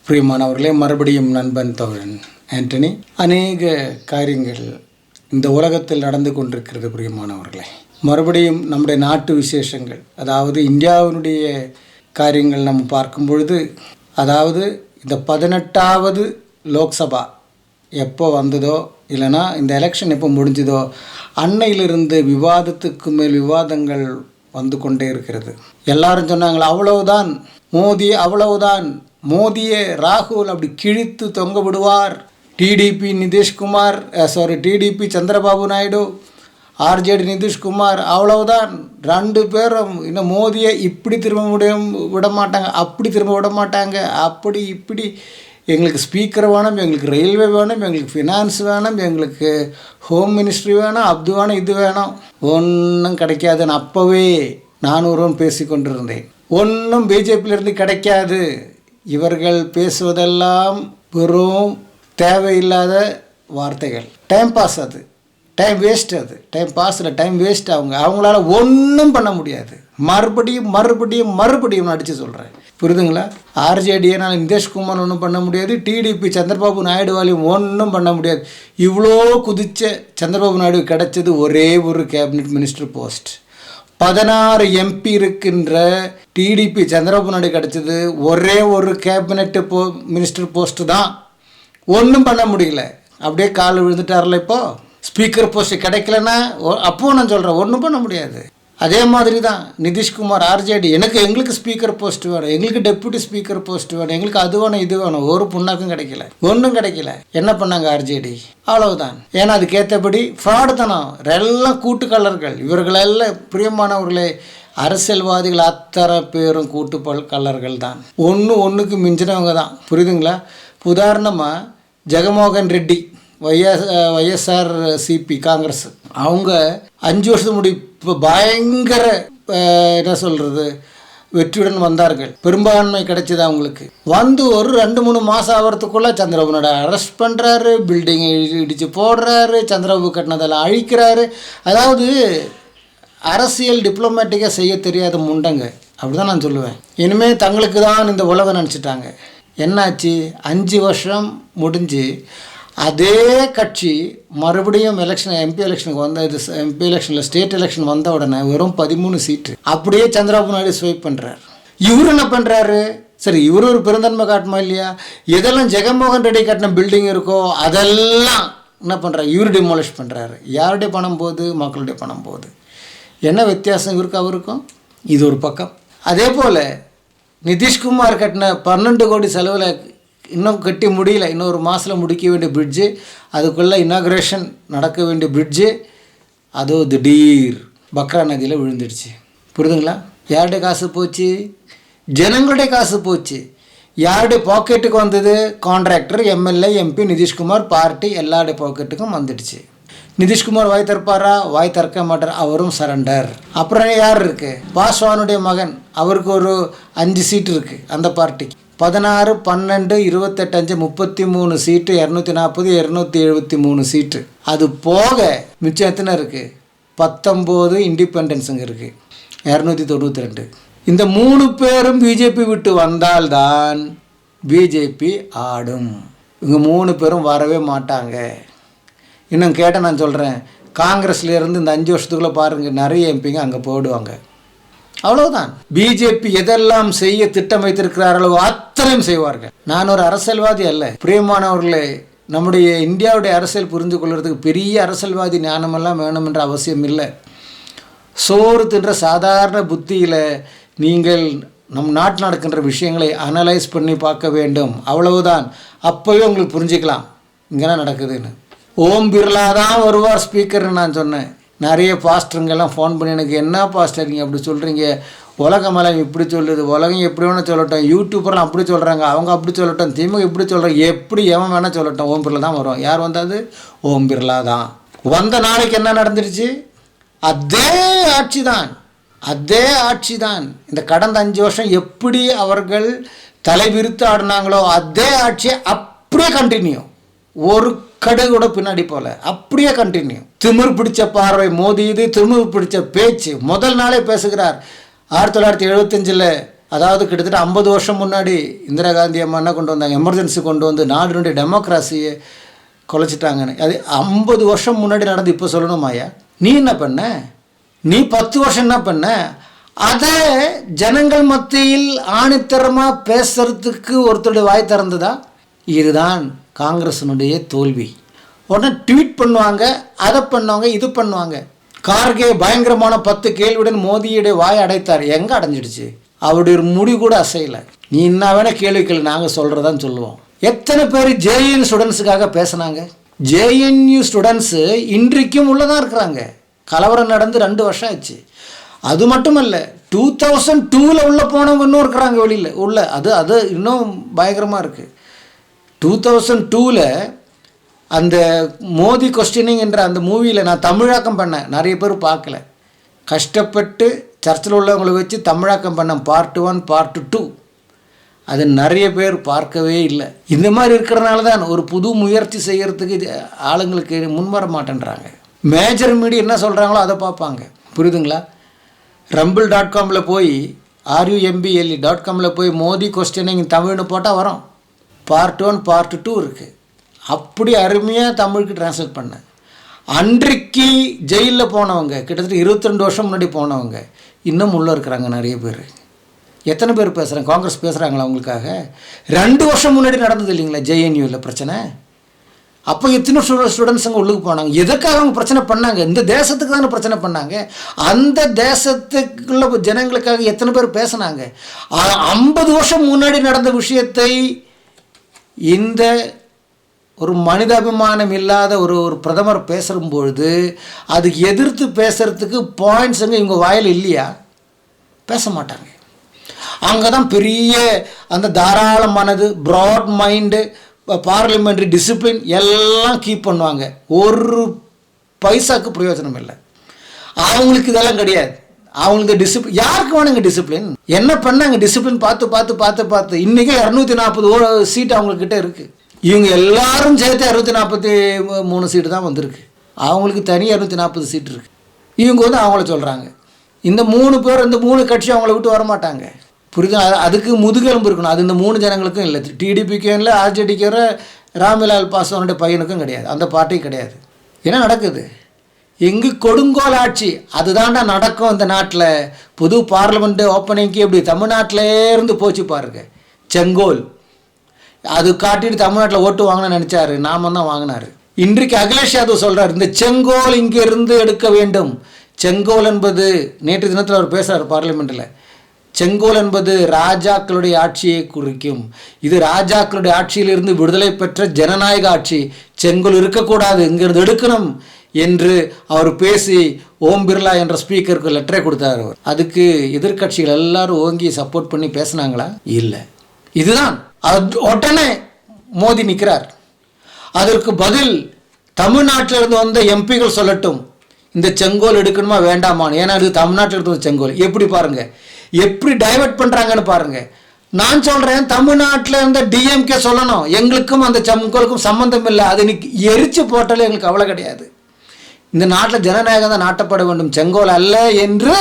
பிரியமானவர்களே, மறுபடியும் நண்பன் தோழன் ஆண்டனி. அநேக காரியங்கள் இந்த உலகத்தில் நடந்து கொண்டிருக்கிறது. பிரியமானவர்களே, மறுபடியும் நம்முடைய நாட்டு விசேஷங்கள், அதாவது இந்தியாவினுடைய காரியங்கள் நம்ம பார்க்கும் பொழுது, அதாவது இந்த 18வது லோக்சபா எப்போ வந்ததோ, இல்லைனா இந்த எலெக்ஷன் எப்போ முடிஞ்சதோ, அன்னையிலிருந்து விவாதத்துக்கு மேல் விவாதங்கள் வந்து கொண்டே இருக்கிறது. எல்லாரும் சொன்னாங்களா, அவ்வளவுதான் மோடி, அவ்வளவுதான் மோடியை ராகுல் அப்படி கிழித்து தொங்க விடுவார். TDP Nitish Kumar, TDP Chandrababu Naidu, RJD Nitish Kumar, அவ்வளவுதான். 2 பேரும் இன்னும் மோடியை இப்படி திரும்ப விட மாட்டாங்க, அப்படி திரும்ப விட மாட்டாங்க, அப்படி இப்படி. எங்களுக்கு ஸ்பீக்கர் வேணும், எங்களுக்கு ரயில்வே வேணும், எங்களுக்கு ஃபினான்ஸ் வேணும், எங்களுக்கு ஹோம் மினிஸ்ட்ரி வேணும், அது வேணும், இது வேணும். ஒன்றும் கிடைக்காதுன்னு அப்போவே நானூறும் பேசி கொண்டிருந்தேன். ஒன்றும் பிஜேபியிலிருந்து கிடைக்காது. இவர்கள் பேசுவதெல்லாம் வெறும் தேவையில்லாத வார்த்தைகள். டைம் பாஸ், அது டைம் வேஸ்ட், அது டைம் பாஸ் இல்லை, டைம் வேஸ்ட். அவங்களால ஒன்றும் பண்ண முடியாது. மறுபடியும் மறுபடியும் மறுபடியும் அடித்து சொல்கிறேன், புரியுதுங்களா? ஆர்ஜேடியை நான் நிதிஷ்குமார் ஒன்றும் பண்ண முடியாது, டிடிபி சந்திரபாபு நாயுடுவாலையும் ஒன்றும் பண்ண முடியாது. இவ்வளோ குதிச்ச சந்திரபாபு நாயுடு கிடைச்சது ஒரே ஒரு கேபினெட் மினிஸ்டர் போஸ்ட். 16 எம்பி இருக்கின்ற டிடிபி சந்திரபாபு நாயுடு கிடைச்சது ஒரே ஒரு கேபினெட் மினிஸ்டர் போஸ்ட்டு தான். ஒன்றும் பண்ண முடியல. அப்படியே கால் விழுந்துட்டார்ல. இப்போது ஸ்பீக்கர் போஸ்ட்டு கிடைக்கலன்னா அப்போது நான் சொல்கிறேன், ஒன்றும் பண்ண முடியாது. அதே மாதிரி தான் நிதிஷ்குமார், ஆர்ஜேடி, எங்களுக்கு ஸ்பீக்கர் போஸ்ட் வேணும், எங்களுக்கு டெப்யூட்டி ஸ்பீக்கர் போஸ்ட் வேணும், எங்களுக்கு அது வேணும், இது வேணும். ஒரு புண்ணாக்கும் கிடைக்கல, ஒன்றும் கிடைக்கல. என்ன பண்ணாங்க ஆர்ஜேடி? அவ்வளவுதான். ஏன்னா அதுக்கேற்றபடி ஃப்ராடு தானம், எல்லாம் கூட்டுக்கல்லர்கள். இவர்களெல்லாம் பிரியமானவர்களே, அரசியல்வாதிகள் அத்தனை பேரும் கூட்டு கல்லர்கள் தான். ஒன்றுக்கு மிஞ்சினவங்க தான், புரியுதுங்களா? உதாரணமாக ஜெகன்மோகன் ரெட்டி, ஒய்எஸ்ஆர் சிபி காங்கிரஸ், அவங்க 5 வருஷம் முடி இப்போ பயங்கர என்ன சொல்கிறது வெற்றியுடன் வந்தார்கள். பெரும்பான்மை கிடைச்சது அவங்களுக்கு. வந்து ஒரு 2-3 மாதம் ஆகிறதுக்குள்ளே சந்திரபாபு நாயுடு அரெஸ்ட் பண்ணுறாரு, பில்டிங்கை இடித்து போடுறாரு, சந்திரபாபு கட்டினதெல்லாம் அழிக்கிறாரு. அதாவது அரசியல் டிப்ளமேட்டிக்காக செய்ய தெரியாத முண்டங்க, அப்படி தான் நான் சொல்லுவேன். இனிமேல் தங்களுக்கு தான் இந்த உலகம் நினச்சிட்டாங்க. என்னாச்சு? 5 வருஷம் முடிஞ்சு அதே கட்சி மறுபடியும் எம்பி எலெக்ஷனுக்கு வந்த எம்பி எலெக்ஷனில் ஸ்டேட் எலெக்ஷன் வந்த உடனே வெறும் 13 சீட்டு அப்படியே சந்திரபாபு நாயுடு ஸ்வைப் பண்ணுறார். இவர் என்ன பண்ணுறாரு? சரி, இவர் ஒரு பெருந்தன்மை காட்டுமா இல்லையா? எதெல்லாம் ஜெகன்மோகன் ரெட்டி கட்டின பில்டிங் இருக்கோ அதெல்லாம் என்ன பண்ணுறாரு? இவர் டிமாலிஷ் பண்ணுறாரு. யாருடைய பணம் போகுது? மக்களுடைய பணம் போகுது. என்ன வித்தியாசம் இவருக்கு அவருக்கும்? இது ஒரு பக்கம். அதே போல் நிதிஷ்குமார் கட்டின 12 கோடி செலவில் இன்னும் கட்டி முடியல, இன்னொரு மாதத்தில் முடிக்க வேண்டிய பிரிட்ஜு, அதுக்குள்ளே இனாக்ரேஷன் நடக்க வேண்டிய பிரிட்ஜு, அதோ திடீர் பக்ரா நதியில் விழுந்துடுச்சு. புரியுதுங்களா? யாருடைய காசு போச்சு? ஜனங்களுடைய காசு போச்சு. யாருடைய பாக்கெட்டுக்கு வந்தது? Contractor, MLA, MP, Nitish Kumar, party எல்லாருடைய பாக்கெட்டுக்கும் வந்துடுச்சு. நிதிஷ்குமார் வாய் திறப்பாரா? வாய் திறக்க மாட்டார், அவரும் சரண்டர். அப்புறம் யார் இருக்குது? பாஸ்வானுடைய மகன், அவருக்கு ஒரு 5 சீட்டு இருக்குது அந்த பார்ட்டிக்கு. 16, 12, 28, 5 33 சீட்டு, 240, 273 சீட்டு. அது போக மிச்சம் எத்தனை இருக்குது? 19 இண்டிபெண்டன்ஸுங்க இருக்குது, 292. இந்த 3 பேரும் பிஜேபி விட்டு வந்தால்தான் பிஜேபி ஆடும். இவங்க 3 பேரும் வரவே மாட்டாங்க. இன்னும் கேட்டால் நான் சொல்கிறேன், காங்கிரஸ்லேருந்து இந்த 5 வருஷத்துக்குள்ளே பாருங்கள், நிறைய எம்பிங்க அங்கே போடுவாங்க. அவ்வளவுதான். பிஜேபி எதெல்லாம் செய்ய திட்டம் வைத்திருக்கிறார்களோ அத்தனையும் செய்வார்கள். நான் ஒரு அரசியல்வாதி அல்ல. பிரியமானவர்களே, நம்முடைய இந்தியாவுடைய அரசியல் புரிந்து கொள்வதற்கு பெரிய அரசியல்வாதி ஞானமெல்லாம் வேணும் என்ற அவசியம் இல்லை. சோறு தின்ற சாதாரண புத்தியில் நீங்கள் நம் நாட்டில் நடக்கின்ற விஷயங்களை அனலைஸ் பண்ணி பார்க்க வேண்டும். அவ்வளவுதான். அப்போவே உங்களுக்கு புரிஞ்சுக்கலாம் இங்கே என்ன நடக்குதுன்னு. ஓம் பிர்லா தான் வருவார் ஸ்பீக்கர்னு நான் சொன்னேன். நிறைய பாஸ்டருங்கெல்லாம் ஃபோன் பண்ணி, எனக்கு என்ன பாஸ்டர் நீங்கள் அப்படி சொல்கிறீங்க, உலகமெல்லாம் இப்படி சொல்லுது, உலகம் எப்படி வேணால் சொல்லட்டும், யூடியூப்பர்லாம் அப்படி சொல்கிறாங்க, அவங்க அப்படி சொல்லட்டும், திமுக இப்படி சொல்கிறாங்க, எப்படி எவன் வேணால் சொல்லட்டும், ஓம் பிர்லா தான் வரும். யார் வந்தாது? ஓம் பிர்லா தான். வந்த நாளைக்கு என்ன நடந்துருச்சு? அதே ஆட்சி தான், அதே ஆட்சி தான். இந்த கடந்த 5 வருஷம் எப்படி அவர்கள் தலைவிரித்து ஆடினாங்களோ அதே ஆட்சியை அப்படியே கண்டினியூ. ஒரு கடுகு கூட பின்னாடி போல, அப்படியே கண்டினியூ. திமிர் பிடிச்ச பார்வை மோதி, இது திமிர் பிடிச்ச பேச்சு. முதல் நாளே பேசுகிறார். 1975 அதாவது கிட்டத்தட்ட 50 வருஷம் முன்னாடி இந்திரா காந்தி அம்மா என்ன கொண்டு வந்தாங்க, எமர்ஜென்சி கொண்டு வந்து நாடுனுடைய டெமோக்ராசியை குலைச்சிட்டாங்கன்னு. அது 50 வருஷம் முன்னாடி நடந்து இப்போ சொல்லணுமாயா? நீ என்ன பண்ண? நீ 10 வருஷம் என்ன பண்ண? அதை ஜனங்கள் மத்தியில் ஆணித்தரமாக பேசுறதுக்கு ஒருத்தருடைய வாய் திறந்ததா? இதுதான் காங்கிரஸினுடைய தோல்வி. உடனே ட்வீட் பண்ணுவாங்க, அதை பண்ணுவாங்க, இது பண்ணுவாங்க. கார்கே பயங்கரமான 10 கேள்வியுடன் மோதியுடைய வாய் அடைத்தார். எங்கே அடைஞ்சிடுச்சு? அவருடைய முடி கூட அசையலை. நீ என்ன வேணால் கேள்வி கேள்வி, நாங்கள் சொல்கிறதான்னு சொல்லுவோம். எத்தனை பேர் ஜேஎன்யூ ஸ்டூடெண்ட்ஸுக்காக பேசுனாங்க? ஜேஎன்யூ ஸ்டூடெண்ட்ஸு இன்றைக்கும் உள்ளதான் இருக்கிறாங்க. கலவரம் நடந்து 2 வருஷம் ஆச்சு. அது மட்டும் இல்லை, 2002 உள்ளே போனவங்க இன்னும் இருக்கிறாங்க வெளியில் உள்ள. அது இன்னும் பயங்கரமாக இருக்குது. 2002 அந்த மோதி கொஸ்டினிங் என்ற அந்த மூவியில் நான் தமிழாக்கம் பண்ணேன். நிறைய பேர் பார்க்கல. கஷ்டப்பட்டு சர்ச்சில் உள்ளவங்களை வச்சு தமிழாக்கம் பண்ணேன். Part 1 part 2. அது நிறைய பேர் பார்க்கவே இல்லை. இந்த மாதிரி இருக்கிறனால தான் ஒரு புது முயற்சி செய்கிறதுக்கு ஆளுங்களுக்கு முன்வர மாட்டேன்றாங்க. மேஜர் மீடியா என்ன சொல்கிறாங்களோ அதை பார்ப்பாங்க. புரியுதுங்களா? rumble.com போய் rumble.com போய் மோதி கொஸ்டினிங் தமிழ்னு போட்டால் வரும். பார்ட் 1 பார்ட் 2 இருக்குது. அப்படி அருமையாக தமிழுக்கு ட்ரான்ஸ்லேட் பண்ணேன். அன்றைக்கு ஜெயிலில் போனவங்க கிட்டத்தட்ட 22 வருஷம் முன்னாடி போனவங்க இன்னும் உள்ளே இருக்கிறாங்க நிறைய பேர். எத்தனை பேர் பேசுகிறாங்க? காங்கிரஸ் பேசுகிறாங்களா அவங்களுக்காக? 2 வருஷம் முன்னாடி நடந்தது இல்லைங்களா ஜேஎன்யூவில் பிரச்சனை? அப்போ எத்தனை ஸ்டூடெண்ட்ஸுங்க உள்ளுக்கு போனாங்க. எதுக்காக அவங்க பிரச்சனை பண்ணாங்க? இந்த தேசத்துக்கு தானே பிரச்சனை பண்ணாங்க. அந்த தேசத்துக்குள்ள ஜனங்களுக்காக எத்தனை பேர் பேசுனாங்க? 50 வருஷம் முன்னாடி நடந்த விஷயத்தை இந்த ஒரு மனிதாபிமானம் இல்லாத ஒரு பிரதமர் பேசும்பொழுது அதுக்கு எதிர்த்து பேசுகிறதுக்கு பாயிண்ட்ஸுங்க இவங்க வாயில் இல்லையா? பேச மாட்டாங்க. அங்கே தான் பெரிய அந்த தாராள மனது, ப்ராட் மைண்டு, பார்லிமெண்ட்ரி டிசிப்ளின் எல்லாம் கீப் பண்ணுவாங்க. ஒரு பைசாவுக்கு பிரயோஜனம் இல்லை. அவங்களுக்கு இதெல்லாம் கிடையாது. அவங்களுக்கு டிசிப்ளின் யாருக்கு வேணுங்க? டிசிப்ளின் என்ன பண்ணாங்க? டிசிப்ளின் பார்த்து பார்த்து பார்த்து பார்த்து இன்றைக்கி 240 சீட் அவங்கக்கிட்ட இருக்குது. இவங்க எல்லாரும் சேர்த்து 643 சீட்டு தான் வந்திருக்கு. அவங்களுக்கு தனி 240 சீட்டு இருக்குது. இவங்க வந்து அவங்கள சொல்கிறாங்க. இந்த 3 பேர், இந்த 3 கட்சி அவங்கள விட்டு வரமாட்டாங்க. புரியுது? அதுக்கு முதுகெலும்பு இருக்கணும். அது இந்த 3 ஜனங்களுக்கும் இல்லை. டிடிபிக்கும் இல்லை, ஆர்ஜேடிக்கும், ராம்விலாஸ் பாஸ்வானுடைய பையனுக்கும் கிடையாது. அந்த பார்ட்டியும் கிடையாது. என்ன நடக்குது? எங்கு கொடுங்கோல் ஆட்சி அதுதான்டா நடக்கும் இந்த நாட்டில். புது பார்லிமெண்ட் ஓப்பனிங்க்கு எப்படி தமிழ்நாட்டிலே இருந்து போச்சு பாருங்க. செங்கோல் அது காட்டிட்டு தமிழ்நாட்டில் ஓட்டு வாங்கணும்னு நினச்சாரு. நாம தான் வாங்கினார். இன்றைக்கு அகிலேஷ் யாதவ் சொல்கிறார், இந்த செங்கோல் இங்கிருந்து எடுக்க வேண்டும். செங்கோல் என்பது நேற்று தினத்தில் அவர் பேசுகிறார் பார்லிமெண்ட்டில். செங்கோல் என்பது ராஜாக்களுடைய ஆட்சியை குறிக்கும். இது ராஜாக்களுடைய ஆட்சியிலிருந்து விடுதலை பெற்ற ஜனநாயக ஆட்சி. செங்கோல் இருக்கக்கூடாது, இங்கிருந்து எடுக்கணும் என்று அவர் பேசி ஓம் பிர்லா என்ற ஸ்பீக்கருக்கு லெட்டரை கொடுத்தார். அதுக்கு எதிர்கட்சிகள் எல்லாரும் ஓங்கி சப்போர்ட் பண்ணி பேசினாங்களா? இல்லை. இதுதான் உடனே மோதி நிற்கிறார். அதற்கு பதில் தமிழ்நாட்டில் இருந்து வந்த எம்பிகள் சொல்லட்டும், இந்த செங்கோல் எடுக்கணுமா வேண்டாமான்னு. ஏன்னா அது தமிழ்நாட்டில் இருந்து செங்கோல். எப்படி பாருங்க, எப்படி டைவர்ட் பண்ணுறாங்கன்னு பாருங்க. நான் சொல்கிறேன், தமிழ்நாட்டில் இருந்த டிஎம்கே சொல்லணும், எங்களுக்கும் அந்த செங்கோலுக்கும் சம்மந்தம் இல்லை, அது இன்னைக்கு எரிச்சு போட்டாலே எங்களுக்கு அவ்வளோ கிடையாது. இந்த நாட்டில் ஜனநாயகம் தான் நாட்டப்பட வேண்டும், செங்கோல் அல்ல என்று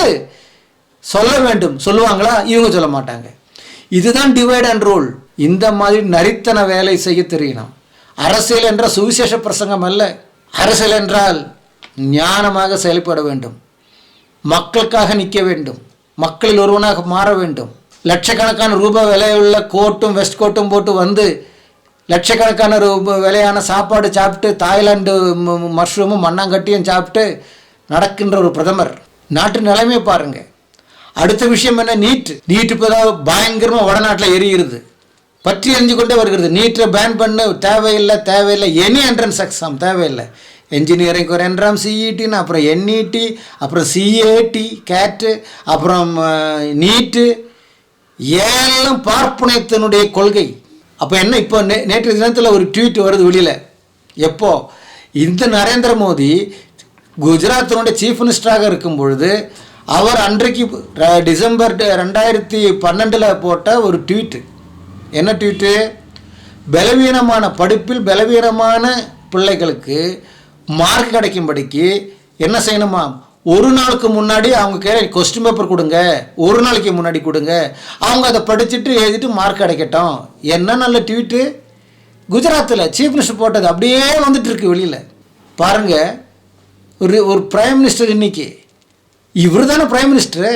சொல்ல வேண்டும். சொல்லுவாங்களா? இவங்க சொல்ல மாட்டாங்க. இதுதான் டிவைட் அண்ட் ரூல். இந்த மாதிரி நரித்தன வேலை செய்ய தெரியணும். அரசியல் என்ற சுவிசேஷ பிரசங்கம் அல்ல. அரசியல் என்றால் ஞானமாக செயல்பட வேண்டும், மக்களுக்காக நிற்க வேண்டும், மக்களில் ஒருவனாக மாற வேண்டும். லட்சக்கணக்கான ரூபாய் விலையுள்ள கோட்டும் வெஸ்ட் கோட்டும் போட்டு வந்து லட்சக்கணக்கான விலையான சாப்பாடு சாப்பிட்டு தாய்லாந்து மஷ்ரூமும் மண்ணாங்கட்டியும் சாப்பிட்டு நடக்கின்ற ஒரு பிரதமர். நாட்டு நிலைமையை பாருங்கள். அடுத்த விஷயம் என்ன? நீட்டு இப்போ தான் பயங்கரமாக வடநாட்டில் எரிகிறது, பற்றி எரிஞ்சு கொண்டே வருகிறது. நீட்டை பேன் பண்ண தேவையில்லை. எனி என்ட்ரன்ஸ் எக்ஸாம் தேவையில்லை. என்ஜினியரிங் ஒரு என்ட்ராம் சிஇடின்னு, அப்புறம் என்இடி, அப்புறம் சிஏடி கேட்டு, அப்புறம் நீட்டு, ஏழம் பார்ப்பனத்தினுடைய கொள்கை. அப்போ என்ன? இப்போ நேற்று தினத்தில் ஒரு ட்வீட் வருது வெளியில். எப்போ? இந்த நரேந்திர மோடி குஜராத்தினுடைய சீஃப் மினிஸ்டராக இருக்கும் பொழுது அவர் அன்றைக்கு டிசம்பர் 2012 போட்ட ஒரு ட்வீட்டு. என்ன ட்வீட்டு? பலவீனமான படிப்பில் பலவீனமான பிள்ளைகளுக்கு மார்க் கிடைக்கும்படிக்கு என்ன செய்யணுமா? ஒரு நாளுக்கு முன்னாடி அவங்க கொஸ்டின் பேப்பர் கொடுங்க, ஒரு நாளைக்கு முன்னாடி கொடுங்க, அவங்க அதை படிச்சுட்டு எழுதிட்டு மார்க் கிடைக்கட்டும். என்ன நல்ல ட்வீட்டு! குஜராத்தில் சீஃப் மினிஸ்டர் போட்டது அப்படியே வந்துட்டு இருக்கு வெளியில் பாருங்கள். ஒரு பிரைம் மினிஸ்டர் இன்னைக்கு இவர் தானே பிரைம் மினிஸ்டரு.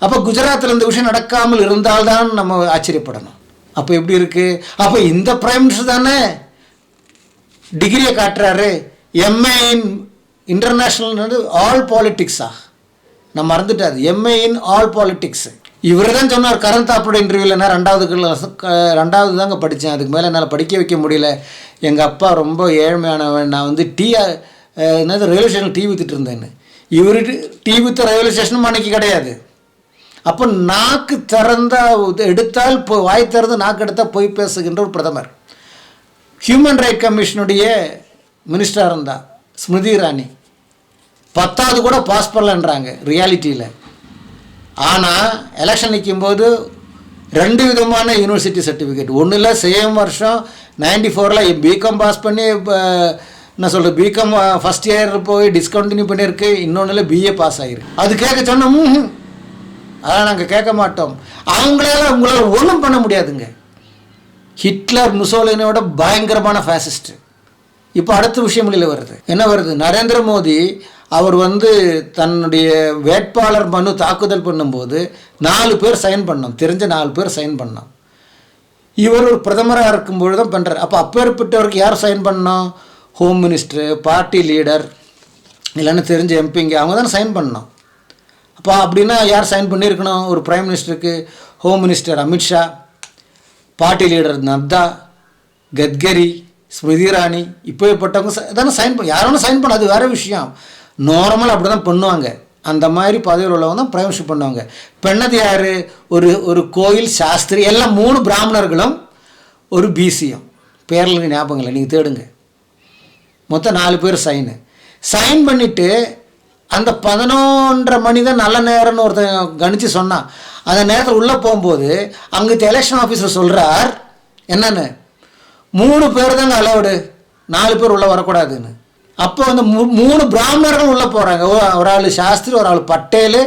அப்போ குஜராத்தில் இந்த விஷயம் நடக்காமல் இருந்தால்தான் நம்ம ஆச்சரியப்படணும். அப்போ எப்படி இருக்குது? அப்போ இந்த பிரைம் மினிஸ்டர் தானே டிகிரியை காட்டுறாரு, எம்ஏ இன் இன்டர்நேஷ்னல் ஆல் பாலிட்டிக்ஸா? நான் மறந்துட்டார். எம்ஏ இன் ஆல் பாலிட்டிக்ஸ் இவர் தான் சொன்னார். கரண் தாப்போட இன்டர்வியூவில் நான் ரெண்டாவது தாங்க படித்தேன், அதுக்கு மேலே என்னால் படிக்க வைக்க முடியல. எங்கள் அப்பா ரொம்ப ஏழ்மையானவன், நான் வந்து ரயில்வே ஸ்டேஷனில் டீ வித்துட்டு இருந்தேன்னு. இவர் டீ வித்த ரயில்வே ஸ்டேஷனும் அன்னைக்கு கிடையாது. அப்போ நாக்கு திறந்தா எடுத்தால் வாய் திறந்து நாக்கு எடுத்தால் போய் பேசுகின்ற ஒரு பிரதமர். ஹியூமன் ரைட் கமிஷனுடைய மினிஸ்டராக இருந்தா ஸ்மிருதி இரானி 10வது கூட பாஸ் பண்ணலன்றாங்க ரியாலிட்டியில். ஆனால் எலெக்ஷன் நிற்கும்போது 2 விதமான யூனிவர்சிட்டி சர்டிஃபிகேட். ஒன்றில் சேம் வருஷம் 94 பிகாம் பாஸ் பண்ணி என்ன சொல்கிறது பிகாம் ஃபஸ்ட் இயர் போய் டிஸ்கண்டினியூ பண்ணியிருக்கு. இன்னொன்றில் பிஏ பாஸ் ஆகிருக்கு. அது கேட்க சொன்னோம், அதெல்லாம் நாங்கள் கேட்க மாட்டோம். உங்களால் ஒன்றும் பண்ண முடியாதுங்க. ஹிட்லர் முசோலினியோட பயங்கரமான ஃபேசிஸ்ட்டு. இப்போ அடுத்த விஷயம் வெளியில் வருது. என்ன வருது? நரேந்திர மோடி அவர் வந்து தன்னுடைய வேட்பாளர் மனு தாக்குதல் பண்ணும்போது 4 பேர் சைன் பண்ணோம், தெரிஞ்ச 4 பேர் சைன் பண்ணோம். இவர் ஒரு பிரதமராக இருக்கும்பொழுது தான் பண்ணுறார். அப்போ அப்பேற்பட்டவருக்கு யார் சைன் பண்ணோம்? ஹோம் மினிஸ்டரு, பார்ட்டி லீடர், இல்லைன்னு தெரிஞ்ச எம்பிங்க, அவங்க தானே சைன் பண்ணோம். அப்போ அப்படின்னா யார் சைன் பண்ணியிருக்கணும்? ஒரு prime மினிஸ்டருக்கு home minister Amit Shah, party leader Nadda, Gadkari, Smriti Irani, இப்போப்பட்டவங்க தானே சைன் பண்ண. யாரும் சைன் பண்ண, அது வேறு விஷயம். நார்மல் அப்படி தான் பண்ணுவாங்க. அந்த மாதிரி பதவியில் உள்ளவங்க தான் பிரைம் மினிஸ்டர் பண்ணுவாங்க. பெண்ணது யார்? ஒரு கோயில் சாஸ்திரி, எல்லாம் 3 பிராமணர்களும் ஒரு பிசியும். பேரில் ஞாபகம் இல்லை, நீங்கள் தேடுங்க. மொத்தம் 4 பேர் சைன் பண்ணிவிட்டு அந்த 11:30 மணி தான் நல்ல நேரம்னு ஒருத்தன் கணிச்சு சொன்னான். அந்த நேரத்தில் உள்ளே போகும்போது அங்கே எலெக்ஷன் ஆஃபீஸர் சொல்கிறார் என்னன்னு, 3 பேர் தாங்க அலவுடு, 4 பேர் உள்ளே வரக்கூடாதுன்னு. அப்போ வந்து 3 பிராமணர்கள் உள்ளே போகிறாங்க. ஒரு ஆள் சாஸ்திரி, ஒரு ஆள் பட்டேல்,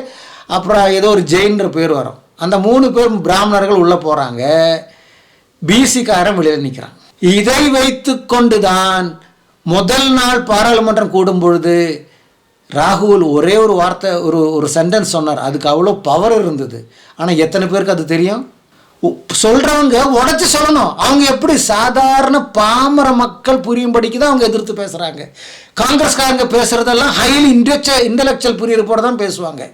அப்புறம் ஏதோ ஒரு ஜெயின்ற பேர் வரும். அந்த 3 பேர் பிராமணர்கள் உள்ளே போகிறாங்க. பிசிக்காரன் வெளியில் நிற்கிறான். இதை வைத்து கொண்டு தான் முதல் நாள் பாராளுமன்றம் கூடும் பொழுது ராகுல் ஒரே ஒரு வார்த்தை, ஒரு சென்டென்ஸ் சொன்னார். அதுக்கு அவ்வளோ பவர் இருந்தது. ஆனால் எத்தனை பேருக்கு அது தெரியும்? சொல்கிறவங்க உடச்சி சொல்லணும். அவங்க எப்படி சாதாரண பாமர மக்கள் புரியும்படிக்கு தான் அவங்க எதிர்த்து பேசுகிறாங்க. காங்கிரஸ்காரங்க பேசுகிறதெல்லாம் ஹைலி இன்டலெக்சுவல் புரியுற போட தான் பேசுவாங்க,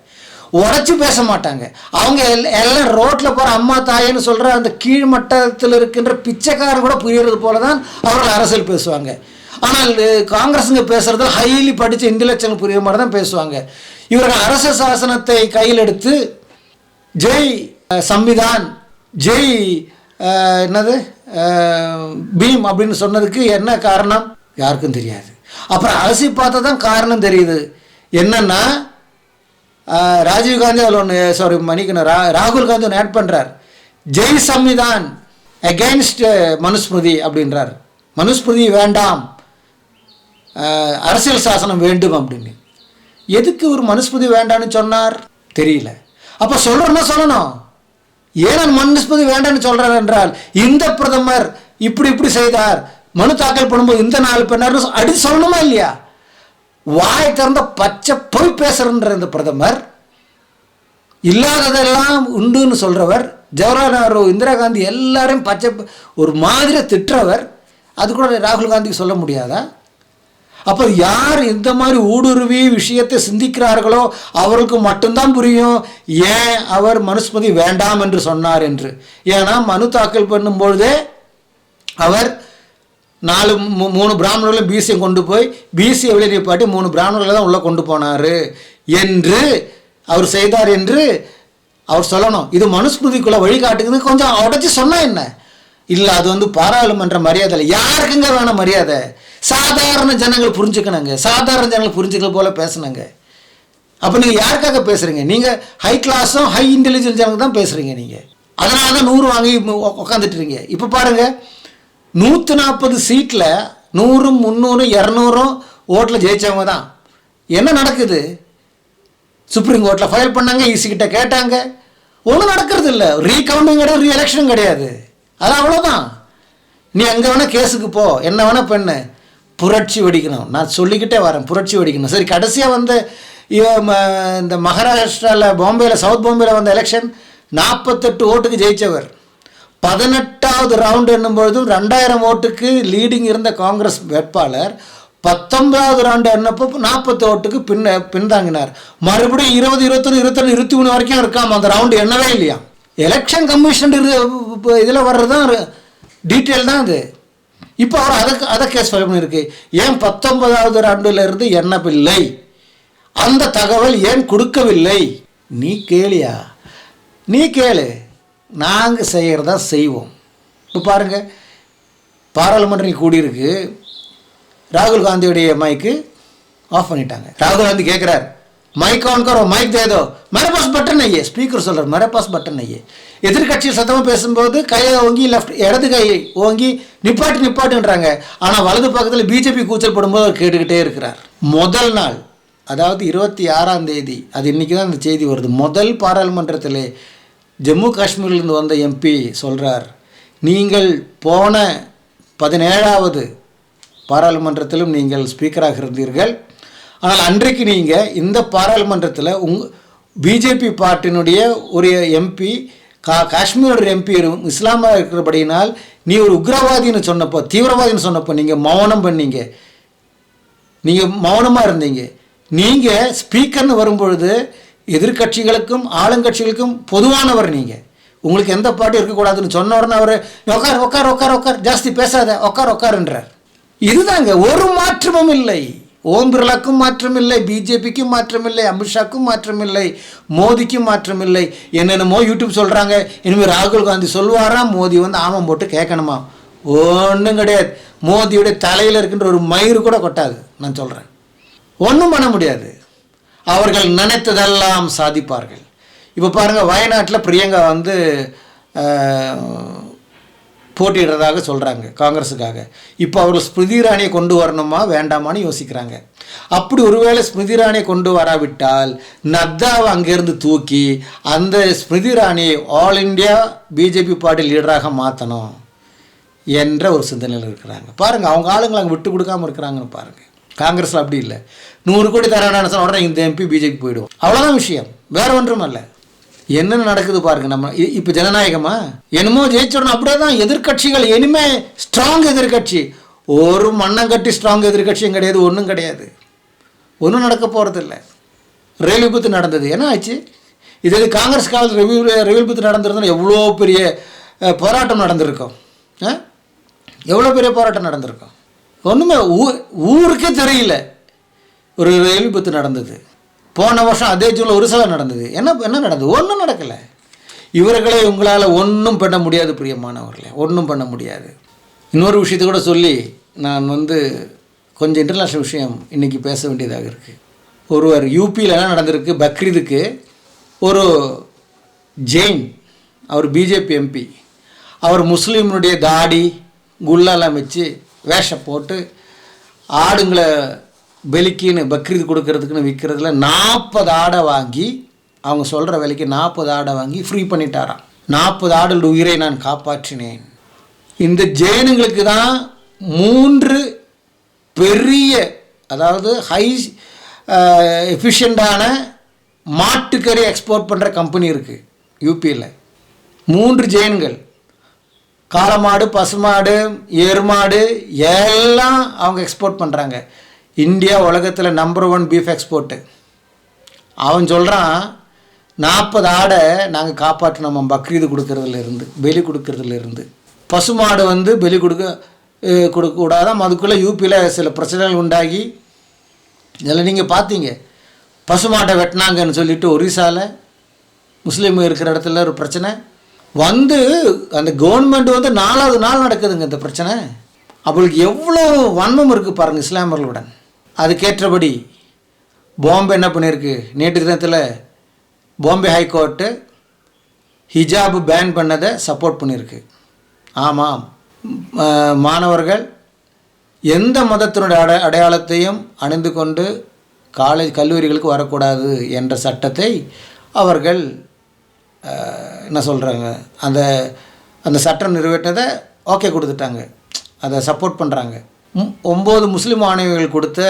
உடச்சி பேச மாட்டாங்க. அவங்க எல்லாம் ரோட்டில் போகிற அம்மா தாயின்னு சொல்கிற அந்த கீழ்மட்டத்தில் இருக்கின்ற பிச்சைக்காரன் கூட புரியுறது போல தான் அவர்கள் அரசியல் பேசுவாங்க. ஆனால் காங்கிரஸுங்க பேசுகிறது ஹைலி படித்த இன்டலெக்சுவல் புரியுற மாதிரி தான் பேசுவாங்க. இவர்கள் அரச சாசனத்தை கையில் எடுத்து ஜெய் சம்விதான், ஜெய் என்னது பீம் அப்படின்னு சொன்னதுக்கு என்ன காரணம் யாருக்கும் தெரியாது. அப்புறம் அலசி பார்த்தா தான் காரணம் தெரியுது. என்னன்னா ராஜீவ்காந்தி அதில் ஒன்று மன்னிக்கணும், ராகுல் காந்தி ஒன்று ஆட் பண்ணுறார். ஜெய் சம்விதான் அகெயின்ஸ்ட் மனுஸ்மிருதி அப்படின்றார். மனுஸ்மிருதி வேண்டாம், அரசியல் சாசனம் வேண்டும் அப்படின்னு. எதுக்கு ஒரு மனுஸ்மிருதி வேண்டான்னு சொன்னார் தெரியல. அப்போ சொல்கிறோன்னா சொல்லணும். ஏன் மனுஸ்மிருதி வேண்டான்னு சொல்கிறார் என்றால், இந்த பிரதமர் இப்படி செய்தார், மனு தாக்கல் பண்ணும்போது இந்த 4 பேர் அடி சொல்லணுமா இல்லையா? வாய் திறந்த பச்சை போய் பேசுறன்ற இந்த பிரதமர் இல்லாததெல்லாம் உண்டுன்னு சொல்கிறவர், ஜவஹர்லால் நேரு, இந்திரா காந்தி எல்லாரையும் பச்சை ஒரு மாதிரி திட்டுறவர், அது கூட ராகுல் காந்திக்கு சொல்ல முடியாதா? அப்போ யார் இந்த மாதிரி ஊடுருவி விஷயத்தை சிந்திக்கிறார்களோ அவருக்கு மட்டும்தான் புரியும் ஏன் அவர் மனுஸ்மிருதி வேண்டாம் என்று சொன்னார் என்று. ஏன்னா மனு தாக்கல் பண்ணும்பொழுதே அவர் 3 பிராமணர்களும் பிசியை கொண்டு போய் பிசியை வெளியே பாட்டி 3 பிராமணர்களை தான் உள்ளே கொண்டு போனார் என்று அவர் செய்தார் என்று அவர் சொல்லணும். இது மனுஸ்மிருதிக்குள்ளே வழிகாட்டுக்குது. கொஞ்சம் உடச்சி சொன்னால் என்ன இல்லை, அது வந்து பாராளுமன்ற மரியாதை இல்லை. யாருக்குங்க வேணும் மரியாதை? சாதாரண ஜனங்கள் புரிஞ்சுக்கணுங்க, சாதாரண ஜனங்கள் புரிஞ்சுக்கிற போல பேசணுங்க. அப்போ நீங்கள் யாருக்காக பேசுகிறீங்க? நீங்கள் ஹை கிளாஸும் ஹை இன்டெலிஜென்ஸ் ஜனங்க தான் பேசுகிறீங்க. நீங்கள் அதனால தான் 100 வாங்கி உக்காந்துட்டுருங்க. இப்போ பாருங்கள், 140 சீட்டில் 100, 300, 200 ஓட்டில் ஜெயித்தவங்க தான். என்ன நடக்குது? சுப்ரீம் கோர்ட்டில் ஃபைல் பண்ணாங்க, ஈசி கிட்ட கேட்டாங்க, ஒன்றும் நடக்கிறது இல்லை. ரீகவுண்டிங் கிடையாது, ரீஎலெக்ஷன் கிடையாது. அது அவ்வளோதான். நீ எங்கே வேணால் கேஸுக்கு போ, என்ன வேணால் பண்ணு, புரட்சி வெடிக்கணும். நான் சொல்லிக்கிட்டே வரேன், புரட்சி வெடிக்கணும். சரி, கடைசியாக வந்து இந்த மகாராஷ்டிராவில் பாம்பேயில், சவுத் பாம்பேயில் வந்த எலெக்ஷன் 48 ஓட்டுக்கு ஜெயித்தவர். 18வது ரவுண்டு என்னும்பொழுது 2000 ஓட்டுக்கு லீடிங் இருந்த காங்கிரஸ் வேட்பாளர் 19வது ரவுண்டு என்னப்போ 40 ஓட்டுக்கு பின்தாங்கினார். மறுபடியும் 20, 21, 22, 23 வரைக்கும் இருக்காம அந்த ரவுண்டு எண்ணவே இல்லையா. எலெக்ஷன் கமிஷன் இதில் வர்றது தான் டீட்டெயில் தான் அது. இப்போ அவர் அதை கேஸ் ஃபைல் பண்ணியிருக்கு. ஏன் 19வது ரவுண்டிலிருந்து எண்ணவில்லை, அந்த தகவல் ஏன் கொடுக்கவில்லை? நீ கேளியா? நீ கேளு, நாங்கள் செய்கிறதா செய்வோம். இப்போ பாருங்கள், பாராளுமன்றம் கூடியிருக்கு, ராகுல் காந்தியுடைய மைக்கு ஆஃப் பண்ணிட்டாங்க. ராகுல் காந்தி கேட்குறார், மைக் ஆன் கரோ, மைக் தேதோ, मेरे पास बटन नहीं है. ஸ்பீக்கர் சொல்கிறார், मेरे पास बटन नहीं है. எதிர்கட்சியில் சத்தமாக பேசும்போது கையை ஓங்கி இடது கையை ஓங்கி நிப்பாட்டுன்றாங்க. ஆனால் வலது பக்கத்தில் பிஜேபி கூச்சல் படும்போது அவர் கேட்டுக்கிட்டே இருக்கிறார். முதல் நாள், அதாவது 26ஆம் தேதி, அது இன்றைக்கி தான் அந்த செய்தி வருது, முதல் பாராளுமன்றத்தில் ஜம்மு காஷ்மீர்லேருந்து வந்த எம்பி சொல்கிறார், நீங்கள் போன 17வது பாராளுமன்றத்திலும் நீங்கள் ஸ்பீக்கராக இருந்தீர்கள், ஆனால் அன்றைக்கு நீங்கள் இந்த பாராளுமன்றத்தில் பிஜேபி பார்ட்டினுடைய ஒரு எம்பி காஷ்மீரோட எம்பி இஸ்லாமாக இருக்கிறபடினால் நீ ஒரு உக்ரவாதின்னு சொன்னப்போ, தீவிரவாதின்னு சொன்னப்போ நீங்கள் மௌனம் பண்ணீங்க, நீங்கள் மௌனமாக இருந்தீங்க. நீங்கள் ஸ்பீக்கர்னு வரும்பொழுது எதிர்கட்சிகளுக்கும் ஆளுங்கட்சிகளுக்கும் பொதுவானவர், நீங்கள் உங்களுக்கு எந்த பாட்டு இருக்கக்கூடாதுன்னு சொன்ன உடனே அவர் உட்கார் உட்கார் உட்கார் உட்கார், ஜாஸ்தி பேசாத, உட்கார் உட்காருன்றார். இதுதாங்க, ஒரு மாற்றமும் இல்லை. ஓம் பிர்லாக்கும் மாற்றம் இல்லை, பிஜேபிக்கும் மாற்றம் இல்லை, அமித்ஷாக்கும் மாற்றம் இல்லை, மோடிக்கும் மாற்றம் இல்லை. என்னென்னமோ யூடியூப் சொல்கிறாங்க, இனிமேல் ராகுல் காந்தி சொல்வாரா, மோடி வந்து ஆமம் போட்டு கேட்கணுமா? ஒன்றும் கிடையாது. மோடியுடைய தலையில் இருக்கின்ற ஒரு மயிறு கூட கொட்டாது. நான் சொல்கிறேன், ஒன்றும் பண்ண முடியாது. அவர்கள் நினைத்ததெல்லாம் சாதிப்பார்கள். இப்போ பாருங்கள், வயநாட்டில் பிரியங்கா வந்து போட்டியிடுறதாக சொல்கிறாங்க காங்கிரஸுக்காக. இப்போ அவர்கள் ஸ்மிருதி இரானியை கொண்டு வரணுமா வேண்டாமான்னு யோசிக்கிறாங்க. அப்படி ஒருவேளை ஸ்மிருதி இரானியை கொண்டு வராவிட்டால் நத்தாவை அங்கேருந்து தூக்கி அந்த ஸ்மிருதி இரானியை ஆல் இண்டியா பிஜேபி பார்ட்டி லீடராக மாற்றணும் என்ற ஒரு சிந்தனையில் இருக்கிறாங்க. பாருங்கள், அவங்க ஆளுங்களை அங்கே விட்டு கொடுக்காமல் இருக்கிறாங்கன்னு பாருங்கள். காங்கிரஸில் அப்படி இல்லை. 100 கோடி தரான்னு சொன்ன உடனே இந்த எம்பி பிஜேபி போயிடுவோம், அவ்வளோதான் விஷயம், வேற ஒன்றும் அல்ல. என்னென்ன நடக்குது பாருங்க. நம்ம இப்போ ஜனநாயகமா என்னமோ ஜெயிச்சிடணும், அப்படியே தான். எதிர்கட்சிகள் இனிமே ஸ்ட்ராங் எதிர்கட்சி, ஒரு மண்ணங்கட்டி ஸ்ட்ராங் எதிர்கட்சியும் கிடையாது, ஒன்றும் கிடையாது, ஒன்றும் நடக்க போகிறதில்ல. ரயில் விபத்து நடந்தது, என்ன ஆச்சு? இது காங்கிரஸ் காலத்தில் ரயில் விபத்து நடந்திருந்தோம், எவ்வளோ பெரிய போராட்டம் நடந்திருக்கும், எவ்வளோ பெரிய போராட்டம் நடந்திருக்கும். ஒன்றுமே ஊருக்கே தெரியல ஒரு ரயில் விபத்து நடந்தது. போன வருஷம் அதே ஜூனில் ஒரு சில நடந்தது. என்ன நடந்தது? ஒன்றும் நடக்கலை. இவர்களை உங்களால் ஒன்றும் பண்ண முடியாது பிரியமானவர்களே, ஒன்றும் பண்ண முடியாது. இன்னொரு விஷயத்தை கூட சொல்லி நான் வந்து கொஞ்சம் இன்டர்நேஷ்னல் விஷயம் இன்றைக்கி பேச வேண்டியதாக இருக்குது. ஒருவர் யூபியில் என்ன நடந்திருக்கு, பக்ரீதுக்கு ஒரு ஜெயின், அவர் பிஜேபி எம்பி, அவர் முஸ்லீம்னுடைய தாடி குல்லாலாம் வச்சு வேஷம் போட்டு ஆடுங்களை பெலிக்கின்னு பக்ரீத் கொடுக்கறதுக்குன்னு விற்கிறதுல 40 ஆடை வாங்கி, அவங்க சொல்கிற விலைக்கு 40 ஆடை வாங்கி ஃப்ரீ பண்ணிட்டாராம். 40 ஆடுகளோட உயிரை நான் காப்பாற்றினேன். இந்த ஜெயினுங்களுக்கு தான் 3 பெரிய, அதாவது ஹை எஃபிஷியண்டான மாட்டுக்கறி எக்ஸ்போர்ட் பண்ணுற கம்பெனி இருக்குது யூபியில். 3 ஜெயின்கள், காளமாடு, பசுமாடு, எருமாடு எல்லாம் அவங்க எக்ஸ்போர்ட் பண்ணுறாங்க. இந்தியா உலகத்தில் நம்பர் 1 பீஃப் எக்ஸ்போர்ட்டு. அவன் சொல்கிறான், 40 ஆடை நாங்கள் காப்பாற்றினோம் பக்ரீது கொடுக்கறதுலேருந்து, பெலி கொடுக்கறதுலேருந்து. பசுமாடு வந்து பெலி கொடுக்கக்கூடாதான், அதுக்குள்ளே யூபியில் சில பிரச்சனைகள் உண்டாகி இதில் நீங்கள் பார்த்தீங்க. பசுமாட்டை வெட்டினாங்கன்னு சொல்லிட்டு ஒரிசாவில் முஸ்லீம் இருக்கிற இடத்துல ஒரு பிரச்சனை வந்து, அந்த கவர்மெண்ட் வந்து 4வது நாள் நடக்குதுங்க இந்த பிரச்சனை. அவளுக்கு எவ்வளோ வன்மம் இருக்குது பாருங்கள் இஸ்லாமியர்களுடன். அதுக்கேற்றபடி பாம்பே என்ன பண்ணியிருக்கு, நேற்று தினத்தில் பாம்பே ஹைகோர்ட்டு ஹிஜாப் பேன் பண்ணதை சப்போர்ட் பண்ணியிருக்கு. ஆமாம், மாணவர்கள் எந்த மதத்தினுடைய அடையாளத்தையும் அணிந்து கொண்டு கல்லூரிகளுக்கு வரக்கூடாது என்ற சட்டத்தை அவர்கள் என்ன சொல்கிறாங்க, அந்த சட்டம் நிறைவேற்றதை ஓகே கொடுத்துட்டாங்க, அதை சப்போர்ட் பண்ணுறாங்க. 9 முஸ்லீம் மாணவிகள் கொடுத்த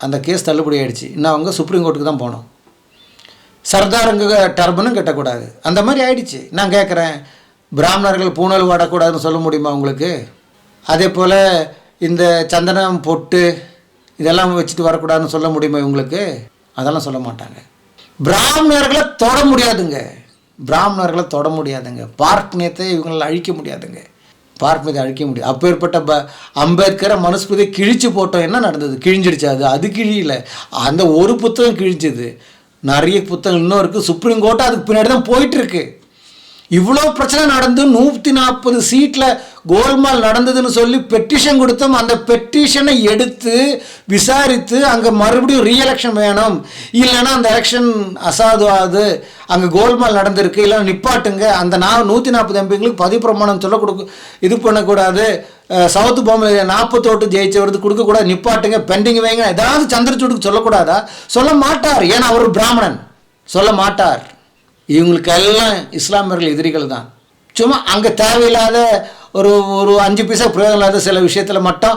அந்த கேஸ் தள்ளுபடி ஆகிடுச்சு. இன்னும் அவங்க சுப்ரீம் கோர்ட்டுக்கு தான் போனோம். சர்தாருங்க டர்பனும் கட்டக்கூடாது, அந்த மாதிரி ஆயிடுச்சு. நான் கேட்குறேன், பிராமணர்கள் பூணல் வாடக்கூடாதுன்னு சொல்ல முடியுமா உங்களுக்கு? அதே போல் இந்த சந்தனம் பொட்டு இதெல்லாம் வச்சுட்டு வரக்கூடாதுன்னு சொல்ல முடியுமா இவங்களுக்கு? அதெல்லாம் சொல்ல மாட்டாங்க. பிராமணர்களை தொட முடியாதுங்க, பிராமணர்களை தொட முடியாதுங்க. பார்ப்பனியத்தை இவங்களால் அழிக்க முடியாதுங்க, பார்ப்பனியத்தை அழிக்க முடியாது. அப்பேற்பட்ட அம்பேத்கரை மனுஸ்மிருதியை கிழிச்சு போட்டோம். என்ன நடந்தது? கிழிஞ்சிடுச்சு. அது கிழியில் அந்த ஒரு புத்தகம் கிழிஞ்சுது. நிறைய புத்தகம் இன்னும் இருக்குது. சுப்ரீம் கோர்ட்டு அதுக்கு பின்னாடி தான் போயிட்டுருக்கு. இவ்வளோ பிரச்சனை நடந்து 140 சீட்டில் கோல்மால் நடந்ததுன்னு சொல்லி பெட்டிஷன் கொடுத்தோம். அந்த பெட்டிஷனை எடுத்து விசாரித்து அங்கே மறுபடியும் ரீஎலெக்ஷன் வேணும், இல்லைன்னா அந்த எலெக்ஷன் அசாதுவாது, அங்கே கோல்மால் நடந்திருக்கு, இல்லைன்னா நிப்பாட்டுங்க, அந்த 140 எம்பிங்களுக்கு பதவி பிரமாணம் இது பண்ணக்கூடாது, சவுத் பாம்பே 40 ஓட்டு ஜெயிச்சவருக்கு கொடுக்கக்கூடாது, நிப்பாட்டுங்க, பெண்டிங் வைங்க, ஏதாவது சந்திரசூடுக்கு சொல்லக்கூடாதா? சொல்ல மாட்டார். ஏன்னா அவர் பிராமணன், சொல்ல மாட்டார். இவங்களுக்கெல்லாம் இஸ்லாமியர்கள் எதிரிகள் தான். சும்மா அங்கே தேவையில்லாத ஒரு 5 பைசா பிரயோகம் இல்லாத சில விஷயத்தில் மட்டும்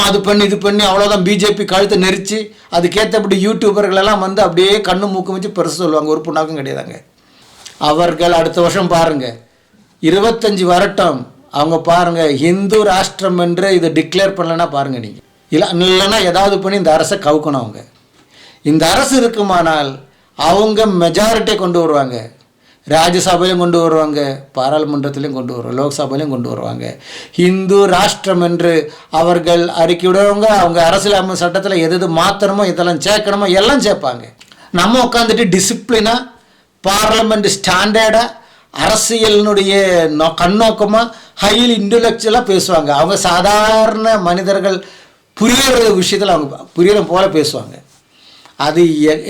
அது பண்ணி இது பண்ணி அவ்வளோதான். பிஜேபி கழுத்தை நெரிச்சு அதுக்கேற்றபடி யூடியூபர்களெல்லாம் வந்து அப்படியே கண்ணு மூக்கு வச்சு பெருசு சொல்லுவாங்க. ஒரு புண்ணாக்கும் கிடையாதாங்க. அவர்கள் அடுத்த வருஷம் பாருங்கள், 25 வரட்டும், அவங்க பாருங்கள், ஹிந்து ராஷ்டிரம் என்று இதை டிக்ளேர் பண்ணலைன்னா பாருங்கள் நீங்கள். இல்லைன்னா ஏதாவது பண்ணி இந்த அரசை கவுக்கணும். அவங்க இந்த அரசு இருக்குமானால் அவங்க மெஜாரிட்டியை கொண்டு வருவாங்க. ராஜ்யசபையிலையும் கொண்டு வருவாங்க, பாராளுமன்றத்திலையும் கொண்டு வருவாங்க, லோக்சபையிலையும் கொண்டு வருவாங்க. ஹிந்து ராஷ்டிரம் என்று அவர்கள் அறிக்கை விடுறவங்க அவங்க அரசியலமைப்பு சட்டத்தில் எது மாற்றணுமோ இதெல்லாம் சேர்க்கணுமோ எல்லாம் சேர்ப்பாங்க. நம்ம உட்காந்துட்டு டிசிப்ளினாக பார்லமெண்ட் ஸ்டாண்டர்டாக அரசியலினுடைய கண்ணோக்கமாக ஹைலி இன்டலெக்சுவலாக பேசுவாங்க. அவங்க சாதாரண மனிதர்கள் புரியுற விஷயத்தில் அவங்க புரியுற போல பேசுவாங்க. அது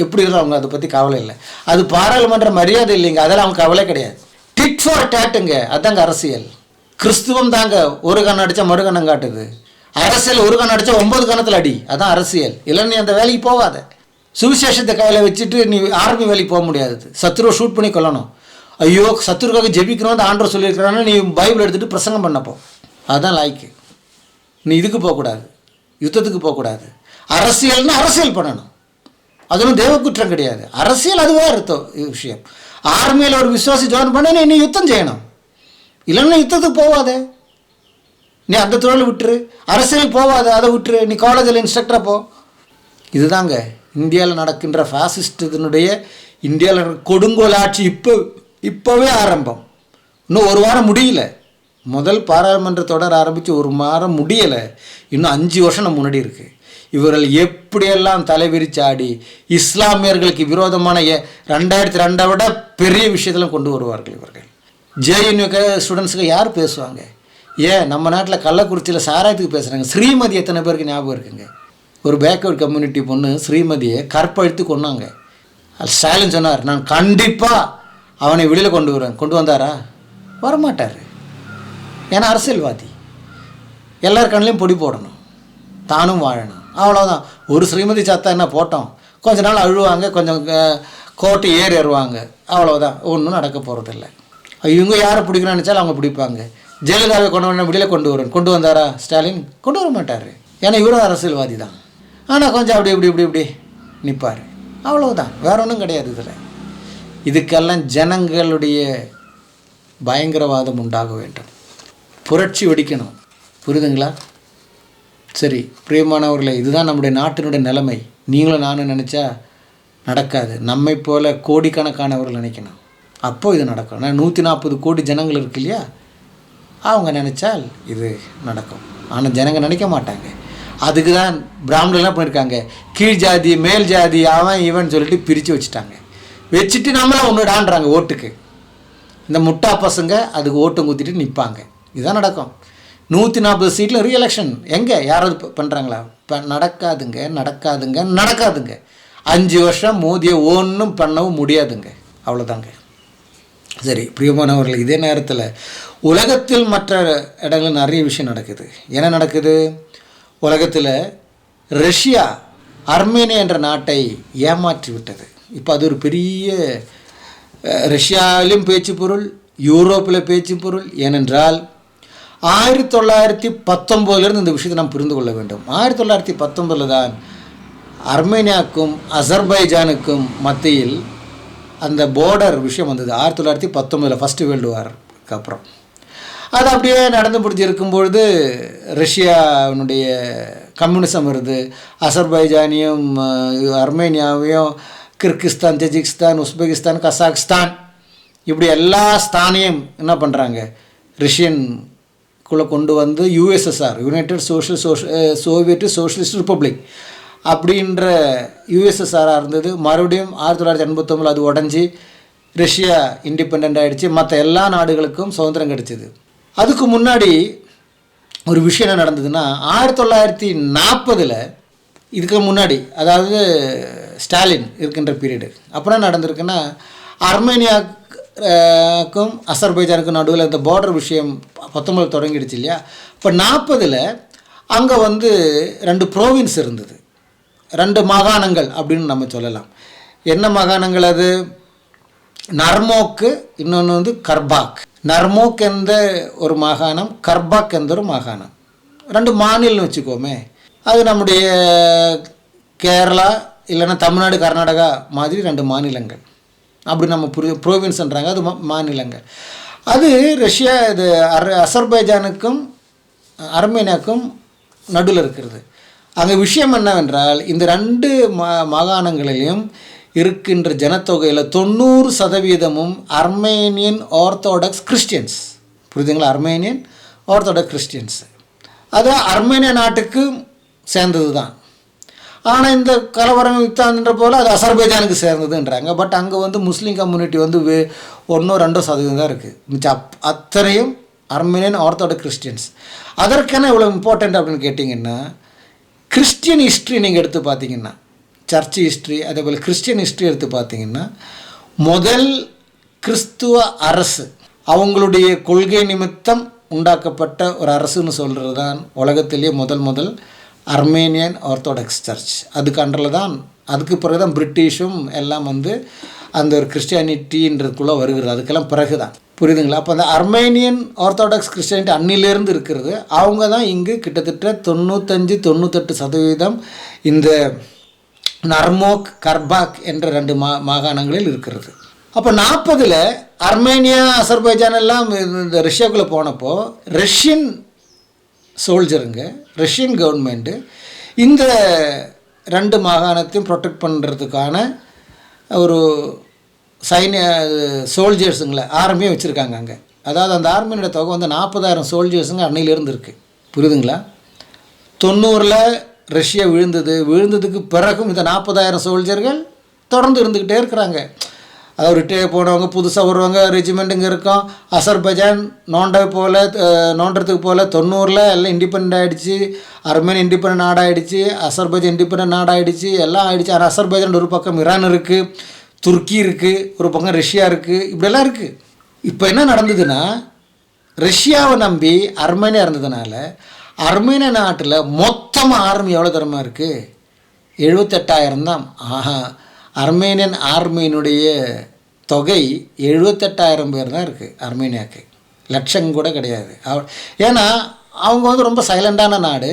எப்படி இருந்தாலும் அவங்க அதை பற்றி கவலை இல்லை. அது பாராளுமன்ற மரியாதை இல்லைங்க, அதெல்லாம் அவங்க கவலை கிடையாது. டிட் ஃபார் டேட்டுங்க, அதாங்க அரசியல். கிறிஸ்துவம் தாங்க ஒரு கண் அடித்தா மறு கண்ணம் காட்டுது. அரசியல் ஒரு கண் அடித்தா 9 கணத்தில் அடி, அதான் அரசியல். இல்லை நீ அந்த வேலைக்கு போகாத. சுவிசேஷத்தை கையில் வச்சுட்டு நீ ஆர்மி வேலைக்கு போக முடியாது. சத்துருவை ஷூட் பண்ணி கொல்லணும். ஐயோ சத்துருக்காக ஜெபிக்கணும் அந்த ஆண்டவர் சொல்லியிருக்கிறான்னு நீ பைபிள் எடுத்துகிட்டு பிரசங்கம் பண்ணப்போ அதுதான் லாய்க்கு. நீ இதுக்கு போகக்கூடாது, யுத்தத்துக்கு போகக்கூடாது. அரசியல்னா அரசியல் பண்ணணும், அதுவும் தேவ குற்றம் கிடையாது. அரசியல் அதுவே விஷயம். ஆர்மியில் ஒரு விசுவாசி ஜாயின் பண்ண நீ யுத்தம் செய்யணும், இல்லைன்னா யுத்தத்துக்கு போவாத. நீ அந்த தொழில் விட்டுரு, அரசியலுக்கு போவாத, அதை விட்டுரு, நீ காலேஜில் இன்ஸ்ட்ரக்டராக போ. இதுதாங்க இந்தியாவில் நடக்கின்ற ஃபாசிஸ்டத்தினுடைய இந்தியாவில் கொடுங்கோல் ஆட்சி. இப்போவே ஆரம்பம், இன்னும் 1 வாரம் முடியல. முதல் பாராளுமன்ற தொடர் ஆரம்பித்து 1 வாரம் முடியலை, இன்னும் 5 வருஷம் நம்ம முன்னாடி இருக்குது. இவர்கள் எப்படியெல்லாம் தலைவிரிச்சாடி இஸ்லாமியர்களுக்கு விரோதமான 2002 விட பெரிய விஷயத்தெல்லாம் கொண்டு வருவார்கள் இவர்கள். ஜேஎன்யூ ஸ்டூடெண்ட்ஸுக்கு யார் பேசுவாங்க? ஏன் நம்ம நாட்டில் கள்ளக்குறிச்சியில் சாராயத்துக்கு பேசுகிறாங்க. ஸ்ரீமதி எத்தனை பேருக்கு ஞாபகம் இருக்குங்க? ஒரு பேக்வர்ட் கம்யூனிட்டி பொண்ணு ஸ்ரீமதியை கற்பழித்து கொன்னாங்க. ஸ்டாலின் சொன்னார், நான் கண்டிப்பாக அவனை வெளியில் கொண்டு வரேன். கொண்டு வந்தாரா? வரமாட்டார். ஏன்னா அரசியல்வாதி, எல்லார் கண்ணிலையும் பொடி போடணும், தானும் வாழணும், அவ்வளோதான். ஒரு ஸ்ரீமதி சாத்தா என்ன போட்டோம், கொஞ்ச நாள் அழுவாங்க, கொஞ்சம் கோட்டை ஏறுவாங்க, அவ்வளோதான். ஒன்றும் நடக்க போகிறதில்ல. இவங்க யாரை பிடிக்கணும்னு நினச்சாலும் அவங்க பிடிப்பாங்க. ஜெயலலிதாவை கொண்டு வர வெளியில் கொண்டு வந்தாரா ஸ்டாலின்? கொண்டு வர மாட்டார். ஏன்னா இவரும் அரசியல்வாதி தான். ஆனால் கொஞ்சம் இப்படி நிற்பார், அவ்வளவுதான். வேற ஒன்றும் கிடையாது. இதுக்கெல்லாம் ஜனங்களுடைய பயங்கரவாதம் உண்டாக வேண்டும், புரட்சி வெடிக்கணும். புரியுதுங்களா? சரி பிரியமானவர்களே, இதுதான் நம்முடைய நாட்டினுடைய நிலைமை. நீங்களும் நானும் நினச்சா நடக்காது. நம்மை போல் கோடிக்கணக்கானவர்கள் நினைக்கணும், அப்போது இது நடக்கும். நான் 140 கோடி ஜனங்கள் இருக்கு இல்லையா, அவங்க நினச்சால் இது நடக்கும். ஆனால் ஜனங்க நினைக்க மாட்டாங்க. அதுக்கு தான் பிராமணர்லாம் பண்ணியிருக்காங்க, கீழ் ஜாதி மேல் ஜாதி அவன் இவன் சொல்லிட்டு பிரித்து வச்சுட்டு நம்மளாம் ஒன்றுடான்றாங்க ஓட்டுக்கு. இந்த முட்டா பசங்க அதுக்கு ஓட்டம் குத்திட்டு நிற்பாங்க. இதுதான் நடக்கும். 140 சீட்டில் ரீஎலெக்ஷன் எங்கே யாராவது பண்ணுறாங்களா? நடக்காதுங்க. 5 வருஷம் மோதியை ஒன்றும் பண்ணவும் முடியாதுங்க, அவ்வளோதாங்க. சரி பிரியமானவர்கள், இதே நேரத்தில் உலகத்தில் மற்ற இடங்களில் நிறைய விஷயம் நடக்குது. என்ன நடக்குது? உலகத்தில் ரஷ்யா அர்மேனியா என்ற நாட்டை ஏமாற்றி விட்டது. இப்போ அது ஒரு பெரிய ரஷ்யாவிலும் பேச்சு பொருள், யூரோப்பில் பேச்சு பொருள். ஏனென்றால் 1919 இந்த விஷயத்தை நாம் புரிந்து கொள்ள வேண்டும். 1919 தான் அர்மேனியாவுக்கும் அசர்பைஜானுக்கும் மத்தியில் அந்த பார்டர் விஷயம் வந்தது. 1919 ஃபஸ்ட்டு வேர்ல்டு வாருக்கு அப்புறம். அது அப்படியே நடந்து முடிஞ்சிருக்கும்பொழுது ரஷ்யாவினுடைய கம்யூனிசம் வருது. அசர்பைஜானையும் அர்மேனியாவையும் கிர்கிஸ்தான், தஜிகிஸ்தான், உஸ்பெகிஸ்தான், கசாக்ஸ்தான் இப்படி எல்லா ஸ்தானையும் என்ன பண்ணுறாங்க, ரஷ்யனுக்குள்ளே கொண்டு வந்து USSR, United Soviet socialist republic அப்படின்ற யுஎஸ்எஸ்ஆராக இருந்தது. மறுபடியும் 1989 அது உடஞ்சி ரஷ்யா இண்டிபெண்ட் ஆகிடுச்சு. மற்ற எல்லா நாடுகளுக்கும் சுதந்திரம் கிடைச்சிது. அதுக்கு முன்னாடி ஒரு விஷயம் என்ன நடந்ததுன்னா, 1940 இதுக்கு முன்னாடி, அதாவது ஸ்டாலின் இருக்கின்ற பீரியடு, அப்புறம் நடந்திருக்குன்னா அர்மேனியாவுக்கும் அசர்பைஜானுக்கும் நடுவில் இந்த பார்டர் விஷயம் 19 தொடங்கிடுச்சு இல்லையா. இப்போ 40 அங்கே வந்து 2 ப்ரோவின்ஸ் இருந்தது, 2 மாகாணங்கள் அப்படின்னு நம்ம சொல்லலாம். என்ன மாகாணங்கள் அது? நர்மோக்கு, இன்னொன்று வந்து கர்பாக். நர்மோக் என்ற ஒரு மாகாணம், கர்பாக் என்ற ஒரு மாகாணம். 2 மாநிலம்னு வச்சுக்கோமே. அது நம்முடைய கேரளா இல்லைன்னா தமிழ்நாடு, கர்நாடகா மாதிரி 2 மாநிலங்கள் அப்படி நம்ம ப்ரோவின்ஸ்ன்றாங்க, அது மாநிலங்கள். அது ரஷ்யா, இது அசர்பைஜானுக்கும் அர்மேனியாவுக்கும் நடுவில் இருக்கிறது. அங்கே விஷயம் என்னவென்றால், இந்த 2 மாகாணங்களிலும் இருக்கின்ற ஜனத்தொகையில் 90% அர்மேனியன் ஆர்த்தோடாக்ஸ் கிறிஸ்டியன்ஸ். புரியுதுங்களா? Armenian orthodox Christians. அது அர்மேனியா நாட்டுக்கு சேர்ந்தது தான். ஆனால் இந்த கலவரம் யுத்தான்ற போல் அது அசர்பைஜானுக்கு சேர்ந்ததுன்றாங்க. பட் அங்கே வந்து முஸ்லீம் கம்யூனிட்டி வந்து 1-2% தான் இருக்குது. மிச்சம் அத்தனையும் அர்மேனியன் ஆர்த்தோடாக்ஸ் கிறிஸ்டியன்ஸ். அதற்கென இவ்வளோ இம்பார்ட்டண்ட் அப்படின்னு கேட்டிங்கன்னா, கிறிஸ்டியன் ஹிஸ்ட்ரி நீங்கள் எடுத்து பார்த்தீங்கன்னா, சர்ச் ஹிஸ்ட்ரி, அதே போல் கிறிஸ்டியன் ஹிஸ்ட்ரி எடுத்து பார்த்தீங்கன்னா, முதல் கிறிஸ்துவ அரசு அவங்களுடைய கொள்கை நிமித்தம் உண்டாக்கப்பட்ட ஒரு அரசுன்னு சொல்கிறது தான் உலகத்திலேயே முதல் அர்மேனியன் ஆர்த்தோடாக்ஸ் சர்ச். அதுக்கு அண்டரில் தான், அதுக்கு பிறகு தான் பிரிட்டிஷும் எல்லாம் வந்து அந்த ஒரு கிறிஸ்டியானிட்டின்றதுக்குள்ளே வருகிறது. அதுக்கெல்லாம் பிறகு தான். புரியுதுங்களா? அப்போ அந்த அர்மேனியன் ஆர்த்தோடாக்ஸ் கிறிஸ்டியானிட்டி அன்னிலேருந்து இருக்கிறது. அவங்க தான் இங்கு கிட்டத்தட்ட 95-98% இந்த நர்மோக், கர்பாக் என்ற 2 மாகாணங்களில் இருக்கிறது. அப்போ 40 அர்மேனியா, அசர்பைஜான் எல்லாம் இந்த ரஷ்யாவுக்குள்ளே போனப்போ ரஷ்யன் சோல்ஜருங்க, ரஷ்யன் கவர்மெண்ட்டு இந்த 2 மாகாணத்தையும் ப்ரொடெக்ட் பண்ணுறதுக்கான ஒரு சோல்ஜர்ஸுங்களை ஆர்மியை வச்சுருக்காங்க அங்கே. அதாவது அந்த ஆர்மியோட தொகை வந்து 40,000 சோல்ஜர்ஸுங்க அன்னையிலேருந்து இருக்குது. புரியுதுங்களா? 90 ரஷ்யா விழுந்ததுக்கு பிறகும் இந்த 40,000 சோல்ஜர்கள் தொடர்ந்து இருந்துக்கிட்டே இருக்கிறாங்க. அதாவது ரிட்டையர் போனவங்க புதுசாக வருவாங்க, ரெஜிமெண்ட்டுங்க இருக்கும். அசர்பைஜான் நோண்டறதுக்கு போல் 90 எல்லாம் இண்டிபெண்ட் ஆகிடுச்சு. அர்மேனியா இண்டிபெண்ட் நாடாகிடுச்சு, அசர்பைஜான் இண்டிபெண்ட் நாடாகிடுச்சு, எல்லாம் ஆகிடுச்சு. ஆனால் அசர்பைஜான் ஒரு பக்கம் ஈரான் இருக்குது, துருக்கி இருக்குது, ஒரு பக்கம் ரஷ்யா இருக்குது, இப்படியெல்லாம் இருக்குது. இப்போ என்ன நடந்ததுன்னா, ரஷ்யாவை நம்பி அர்மேனியா இருந்ததுனால அர்மேனியா நாட்டில் மொத்தமாக ஆர்மி எவ்வளோ தரமாக இருக்குது? 78,000 தான். அர்மேனியன் ஆர்மியினுடைய தொகை 78,000 பேர் தான் இருக்குது அர்மேனியாவுக்கு. லட்சம் கூட கிடையாது. ஏன்னா அவங்க வந்து ரொம்ப சைலண்டான நாடு.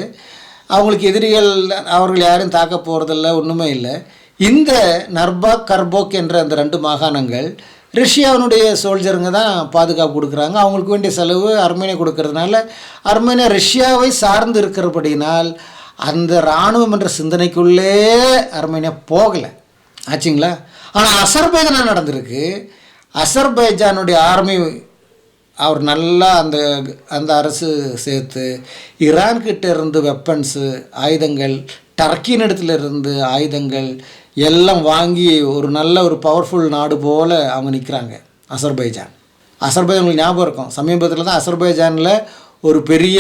அவங்களுக்கு எதிரிகள், அவர்கள் யாரையும் தாக்க போகிறதில்ல, ஒன்றுமே இல்லை. இந்த நர்பாக், கர்போக் என்ற அந்த 2 மாகாணங்கள் ரஷ்யாவினுடைய சோல்ஜருங்க தான் பாதுகாப்பு கொடுக்குறாங்க. அவங்களுக்கு வேண்டிய செலவு அர்மேனியா கொடுக்கறதுனால அர்மேனியா ரஷ்யாவை சார்ந்து இருக்கிறபடினால் அந்த இராணுவம் என்ற சிந்தனைக்குள்ளே அர்மேனியா போகலை. ஆச்சுங்களா? ஆனால் அசர்பைஜான் நடந்திருக்கு. அசர்பைஜானுடைய ஆர்மி அவர் நல்லா அந்த அரசு சேர்த்து ஈரான்கிட்ட இருந்து வெப்பன்ஸு, ஆயுதங்கள், டர்க்கின் இடத்துல இருந்து ஆயுதங்கள் எல்லாம் வாங்கி ஒரு நல்ல ஒரு பவர்ஃபுல் நாடு போல் அவங்க நிற்கிறாங்க அசர்பைஜான். உங்களுக்கு ஞாபகம் இருக்கும், சமீபத்தில் தான் அசர்பைஜானில் ஒரு பெரிய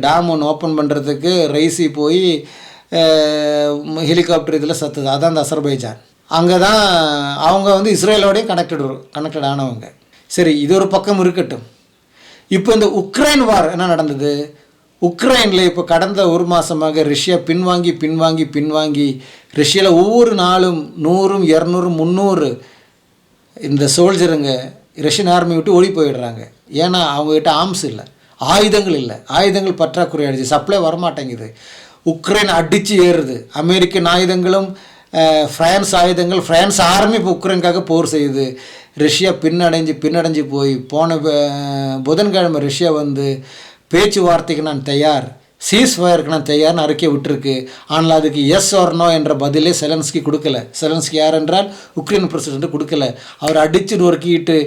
டேம் ஒன்று ஓப்பன் பண்ணுறதுக்கு ரைசி போய் ஹெலிகாப்டர் இதில் சத்துது. அதான் அந்த அசர்பைஜான். அங்கே தான் அவங்க வந்து இஸ்ரேலோடையும் கனெக்டட் ஆனவங்க. சரி, இது ஒரு பக்கம் இருக்கட்டும். இப்போ இந்த உக்ரைன் வார் என்ன நடந்தது? உக்ரைனில் இப்போ கடந்த ஒரு மாதமாக ரஷ்யா பின்வாங்கி ரஷ்யாவில் ஒவ்வொரு நாளும் 100, 200, 300 இந்த சோல்ஜருங்க ரஷ்யன் ஆர்மி விட்டு ஓடி போயிடுறாங்க. ஏன்னா அவங்ககிட்ட ஆர்ம்ஸ் இல்லை, ஆயுதங்கள் இல்லை, ஆயுதங்கள் பற்றாக்குறை ஆகிடுச்சு, சப்ளை வரமாட்டேங்குது. உக்ரைன் அடித்து ஏறுது. அமெரிக்கன் ஆயுதங்களும் ஃப்ரான்ஸ் ஆர்மி இப்போ உக்ரைனுக்காக போர் செய்யுது. ரஷ்யா பின்னடைஞ்சு போய் போன புதன்கிழமை ரஷ்யா வந்து பேச்சுவார்த்தைக்கு நான் தயார், சீஸ்ஃபயருக்கு நான் தயார்னு அறிக்கை விட்டுருக்கு. ஆனால் அதுக்கு எஸ் ஆர் நோ என்ற பதிலே செலன்ஸ்கி கொடுக்கல. செலன்ஸ்கி யார் என்றால் உக்ரைன் பிரசிடென்ட் கொடுக்கல. அவர் அடித்து நொறுக்கிட்டு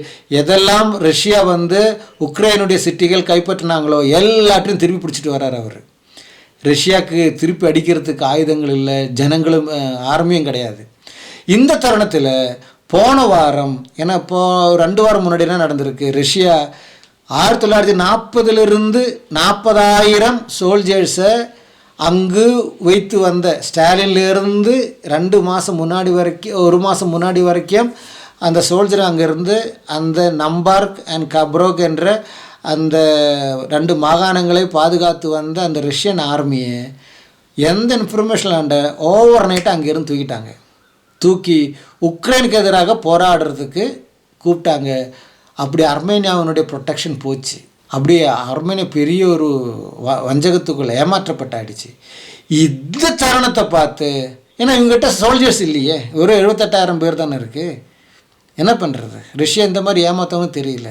எதெல்லாம் ரஷ்யா வந்து உக்ரைனுடைய சிட்டிகள் கைப்பற்றினாங்களோ எல்லாத்தையும் திருப்பி பிடிச்சிட்டு வர்றார் அவர். ரஷ்யாவுக்கு திருப்பி அடிக்கிறதுக்கு ஆயுதங்கள் இல்லை, ஜனங்களும் ஆர்மியும் கிடையாது. இந்த தருணத்தில் போன வாரம், ஏன்னா இப்போது 2 வாரம் முன்னாடி என்ன நடந்திருக்கு, ரஷ்யா 1940 40,000 சோல்ஜர்ஸை அங்கு வைத்து வந்த ஸ்டாலின்லேருந்து 2 மாதம் முன்னாடி வரைக்கும், 1 மாதம் முன்னாடி வரைக்கும் அந்த சோல்ஜர் அங்கேருந்து அந்த நம்பார்க் அண்ட் கப்ரோக் என்ற அந்த 2 மாகாணங்களை பாதுகாத்து வந்த அந்த ரஷ்யன் ஆர்மியை எந்த இன்ஃபர்மேஷன் அந்த ஓவர் நைட்டு அங்கேருந்து தூக்கி உக்ரைனுக்கு எதிராக போராடுறதுக்கு கூப்பிட்டாங்க. அப்படி அர்மேனியாவினுடைய ப்ரொடெக்ஷன் போச்சு. அப்படியே அர்மேனியா பெரிய ஒரு வஞ்சகத்துக்குள்ளே ஏமாற்றப்பட்டாயிடுச்சு. இந்த தருணத்தை பார்த்து, ஏன்னா இவங்ககிட்ட சோல்ஜர்ஸ் இல்லையே, வெறும் 78,000 பேர் தானே இருக்குது, என்ன பண்ணுறது? ரஷ்யா இந்த மாதிரி ஏமாற்றவும் தெரியல.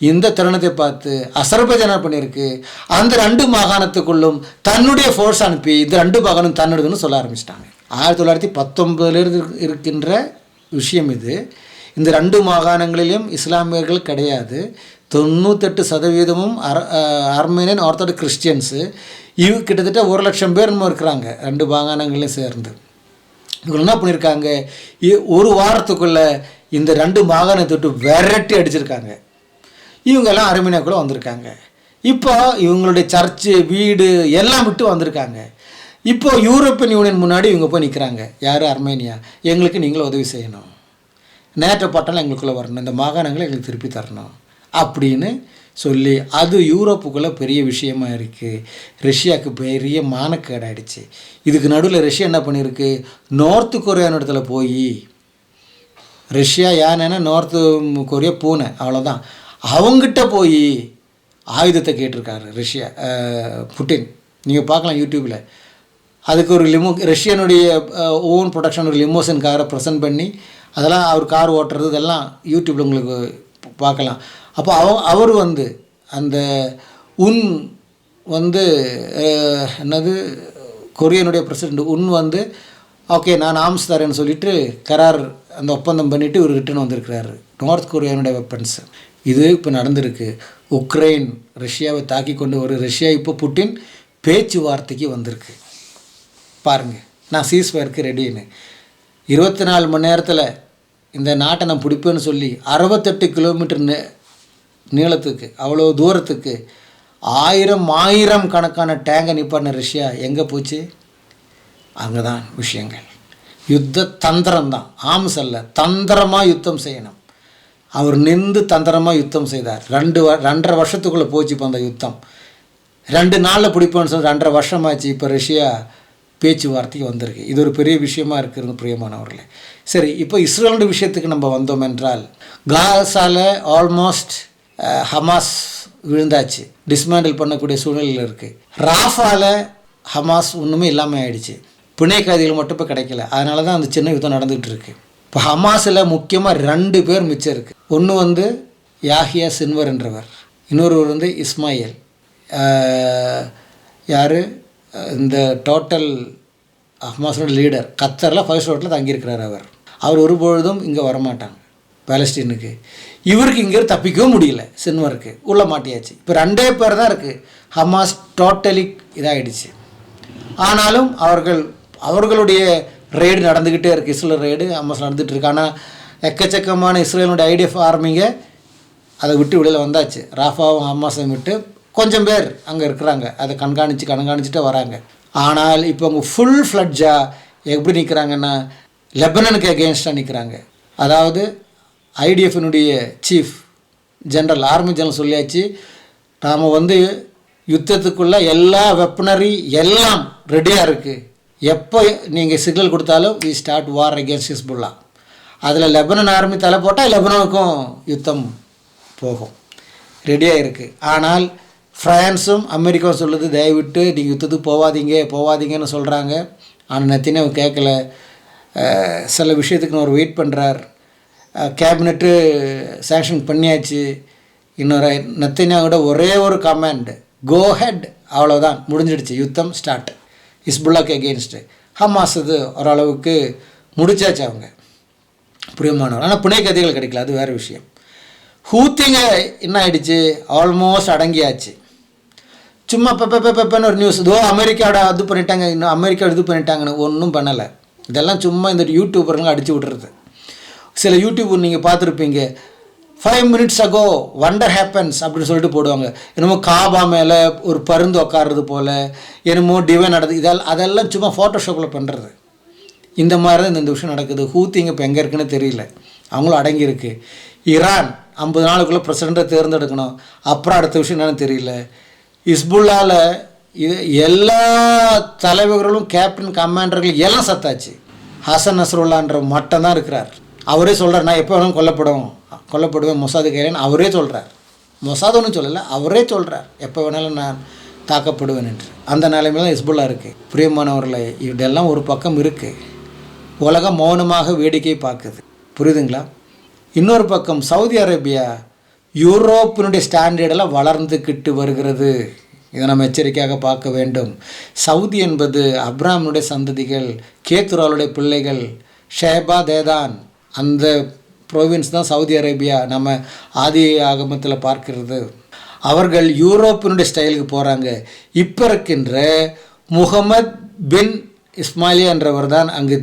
இந்த தருணத்தை பார்த்து அசர்பைஜான் என்ன பண்ணியிருக்கு, அந்த 2 மாகாணத்துக்குள்ளும் தன்னுடைய ஃபோர்ஸ் அனுப்பி இந்த 2 மாகாணம் தன்னுடையதுன்னு சொல்ல ஆரம்பிச்சிட்டாங்க. 1919 இருக்கின்ற விஷயம் இது. இந்த 2 மாகாணங்களிலும் இஸ்லாமியர்கள் கிடையாது. 98% ஆர்மேனியன் ஆர்த்தடாக்ஸ் கிறிஸ்டியன்ஸு. கிட்டத்தட்ட 1,00,000 பேர் இன்னும் இருக்கிறாங்க 2 மாகாணங்களையும் சேர்ந்து. இவங்க என்ன பண்ணியிருக்காங்க, 1 வாரத்துக்குள்ளே இந்த 2 மாகாணத்தை விட்டு விரட்டி அடிச்சிருக்காங்க. இவங்கெல்லாம் அர்மேனியாக்குள்ளே வந்திருக்காங்க. இப்போ இவங்களுடைய சர்ச்சு, வீடு எல்லாம் விட்டு வந்திருக்காங்க. இப்போ யூரோப்பியன் யூனியன் முன்னாடி இவங்க போய் நிற்கிறாங்க. யார்? அர்மேனியா. எங்களுக்கு நீங்களும் உதவி செய்யணும், நேட்டோ பட்டம்லாம் எங்களுக்குள்ளே வரணும், இந்த மாகாணங்களை எங்களுக்கு திருப்பி தரணும் அப்படின்னு சொல்லி அது யூரோப்புக்குள்ளே பெரிய விஷயமா இருக்குது. ரஷ்யாவுக்கு பெரிய மானக்கேடாயிடுச்சு. இதுக்கு நடுவில் ரஷ்யா என்ன பண்ணியிருக்கு, நார்த்து கொரியான இடத்துல போய், ரஷ்யா யானைன்னா நார்த்து கொரியா பூனை, அவ்வளோதான், அவங்ககிட்ட போய் ஆயுதத்தை கேட்டிருக்காரு ரஷ்யா புட்டின். நீங்கள் பார்க்கலாம் யூடியூப்பில். அதுக்கு ஒரு ரஷ்யனுடைய ஓன் ப்ரொடக்ஷன் ஒரு லிமோசன் காரை ப்ரெசென்ட் பண்ணி அதெல்லாம் அவர் கார் ஓட்டுறது இதெல்லாம் யூடியூப்பில் உங்களுக்கு பார்க்கலாம். அப்போ அவர் வந்து அந்த என்னது கொரியனுடைய பிரசிடெண்ட் வந்து ஓகே நான் ஆர்ம்ஸ் தரேன்னு சொல்லிட்டு கரார் அந்த ஒப்பந்தம் பண்ணிவிட்டு ஒரு ரிட்டர்ன் வந்திருக்கிறாரு நார்த் கொரியானுடைய வெப்பன்ஸ். இது இப்போ நடந்திருக்கு. உக்ரைன் ரஷ்யாவை தாக்கி கொண்டு ரஷ்யா இப்போ புட்டின் பேச்சுவார்த்தைக்கு வந்திருக்கு. பாருங்கள், நான் சீஸ்ஃபயருக்கு ரெடின்னு 24 மணி நேரத்தில் இந்த நாட்டை நான் பிடிப்பேன்னு சொல்லி 68 கிலோமீட்டர் நீளத்துக்கு, அவ்வளோ தூரத்துக்கு 1000 கணக்கான டேங்கை நிப்பாட்டின ரஷ்யா எங்கே போச்சு? அங்கே தான் விஷயங்கள். யுத்த தந்திரம் தான், ஆம்ஸ் அல்ல, தந்திரமாக யுத்தம் செய்யணும். அவர் நின்று தந்திரமாக யுத்தம் செய்தார். 2.5 வருஷத்துக்குள்ளே போச்சு இப்போ அந்த யுத்தம். 2 நாளில் பிடிப்போன்னு சொல்லி 2.5 வருஷமாச்சு. இப்போ ரஷ்யா பேச்சுவார்த்தைக்கு வந்திருக்கு. இது ஒரு பெரிய விஷயமா இருக்கிறது பிரியமானவர்களே. சரி, இப்போ இஸ்ரேலுடைய விஷயத்துக்கு நம்ம வந்தோம் என்றால், காசால ஆல்மோஸ்ட் ஹமாஸ் விழுந்தாச்சு, டிஸ்மேண்டில் பண்ணக்கூடிய சூழ்நிலையில் இருக்குது. ராஃபால ஹமாஸ் ஒன்றுமே இல்லாமல் ஆயிடுச்சு. பிணை கைதிகள் மட்டும் இப்போ கிடைக்கல. அதனால தான் அந்த சின்ன யுத்தம் நடந்துகிட்டு இருக்கு. இப்போ ஹமாஸில் முக்கியமாக 2 பேர் மிச்சம் இருக்குது. ஒன்று வந்து யாஹியா சின்வர் என்றவர், இன்னொருவர் வந்து இஸ்மாயில். யார்? இந்த டோட்டல் ஹமாஸோட லீடர். கத்தரில் 5 ஸ்டார் ஹோட்டலில் தங்கியிருக்கிறார். அவர் ஒருபொழுதும் இங்கே வரமாட்டாங்க பாலஸ்தீனுக்கு. இவருக்கு இங்கே தப்பிக்கவும் முடியல, சின்வருக்கு உள்ள மாட்டியாச்சு. இப்போ 2 பேர் தான் இருக்குது. ஹமாஸ் டோட்டலி இதாகிடுச்சு. ஆனாலும் அவர்களுடைய ரெய்டு நடந்துக்கிட்டே இருக்குது. இஸ்ரேல் ரெய்டு ஹமாஸ் நடந்துகிட்டு இருக்கு. ஆனால் எக்கச்சக்கமான இஸ்ரேலுடைய ஐடிஎஃப் ஆர்மிங்க அதை விட்டு வெளியில் வந்தாச்சு. ராஃபாவும் ஹமாஸையும் விட்டு கொஞ்சம் பேர் அங்கே இருக்கிறாங்க, அதை கண்காணிச்சுட்டு வராங்க. ஆனால் இப்போ அவங்க ஃபுல் ஃப்ளட்ஜாக எப்படி நிற்கிறாங்கன்னா, லெபனனுக்கு அகெயின்ஸ்டாக நிற்கிறாங்க. அதாவது ஐடிஎஃபினுடைய சீஃப் ஜெனரல், ஆர்மி ஜெனரல் சொல்லியாச்சு, நாம் யுத்தத்துக்குள்ள எல்லா வெப்பனரி எல்லாம் ரெடியாக இருக்குது. எப்போ நீங்கள் சிக்னல் கொடுத்தாலும் we start war against Hezbollah. அதில் லெபனான் ஆர்மி தலை போட்டால் லெபனானுக்கும் யுத்தம் போகும், ரெடியாக இருக்குது. ஆனால் ஃப்ரான்ஸும் அமெரிக்காவும் சொல்லுது, தயவிட்டு நீங்கள் யுத்தத்துக்கு போவாதீங்கன்னு சொல்கிறாங்க. ஆனால் நெத்தன்யாஹூ கேட்கல. சில விஷயத்துக்கு அவர் வெயிட் பண்ணுறார். கேபினெட்டு சேங்ஷன் பண்ணியாச்சு. இன்னொரு நெத்தன்யாஹூவோட ஒரே ஒரு கமாண்ட், கோ ஹெட், அவ்வளோதான், முடிஞ்சிடுச்சு, யுத்தம் ஸ்டார்ட். ஹிஸ்புல்லாக்கு எகெயின்ஸ்ட்டு. ஹமாஸ் இது ஓரளவுக்கு முடிச்சாச்சு அவங்க, புரியமானவர். ஆனால் பிணை கதைகள் கிடைக்கல, அது வேறு விஷயம். ஹூத்திங்க என்ன ஆகிடுச்சு, ஆல்மோஸ்ட் அடங்கியாச்சு. சும்மா பெப்பன்னு ஒரு நியூஸ், இதோ அமெரிக்காவோட இது பண்ணிட்டாங்க, இன்னும் அமெரிக்கா இது பண்ணிட்டாங்கன்னு ஒன்றும் பண்ணலை. இதெல்லாம் சும்மா இந்த யூடியூபருங்க அடித்து விட்றது. சில யூடியூப் நீங்கள் பார்த்துருப்பீங்க, 5 minutes ago wonder happens அப்படின்னு சொல்லிட்டு போடுவாங்க. என்னமோ காபா மேலே ஒரு பருந்து உட்காருறது போல், என்னமோ டிவைன் நடக்குது. அதெல்லாம் சும்மா ஃபோட்டோஷாப்பில் பண்ணுறது. இந்த மாதிரி தான் இந்த விஷயம் நடக்குது. ஹூத்திங்க இப்போ எங்கே இருக்குன்னு தெரியல, அவங்களும் அடங்கியிருக்கு. ஈரான் 50 நாளுக்குள்ளே பிரசிடண்ட்டை தேர்ந்தெடுக்கணும், அப்புறம் அடுத்த விஷயம் என்னன்னு தெரியல. ஹிஸ்புல்லாவில் இது எல்லா தலைவர்களும் கேப்டன் கமாண்டர்கள் எல்லாம் சத்தாச்சு. ஹசன் நஸ்ருல்லான்ற மட்டும் தான் இருக்கிறார். அவரே சொல்கிறார், நான் எப்போ வேணாலும் கொல்லப்படுவேன் மொசாது கையிலன்னு அவரே சொல்கிறார். மொசாது ஒன்றும் சொல்லலை, அவரே சொல்கிறார், எப்போ வேணாலும் நான் தாக்கப்படுவேன் என்று. அந்த நிலைமையில் தான் ஹிஸ்புல்லா இருக்குது. பிரியமானவர்களை, இதெல்லாம் ஒரு பக்கம் இருக்குது. உலகம் மௌனமாக வேடிக்கை பார்க்குது, புரியுதுங்களா? இன்னொரு பக்கம் சவுதி அரேபியா யூரோப்பினுடைய ஸ்டாண்டர்டெல்லாம் வளர்ந்துக்கிட்டு வருகிறது. இதை நம்ம எச்சரிக்கையாக பார்க்க வேண்டும். சவுதி என்பது அப்ராஹிமுடைய சந்ததிகள், கேத்துராலுடைய பிள்ளைகள், ஷேபா தேதான், அந்த ப்ரோவின்ஸ் தான் சவுதி அரேபியா நம்ம ஆதி ஆகமத்தில் பார்க்கிறது. அவர்கள் யூரோப்பினுடைய ஸ்டைலுக்கு போகிறாங்க. இப்போ இருக்கின்ற முகமது பின் இஸ்மாயிலியா என்றவர் தான் அங்கு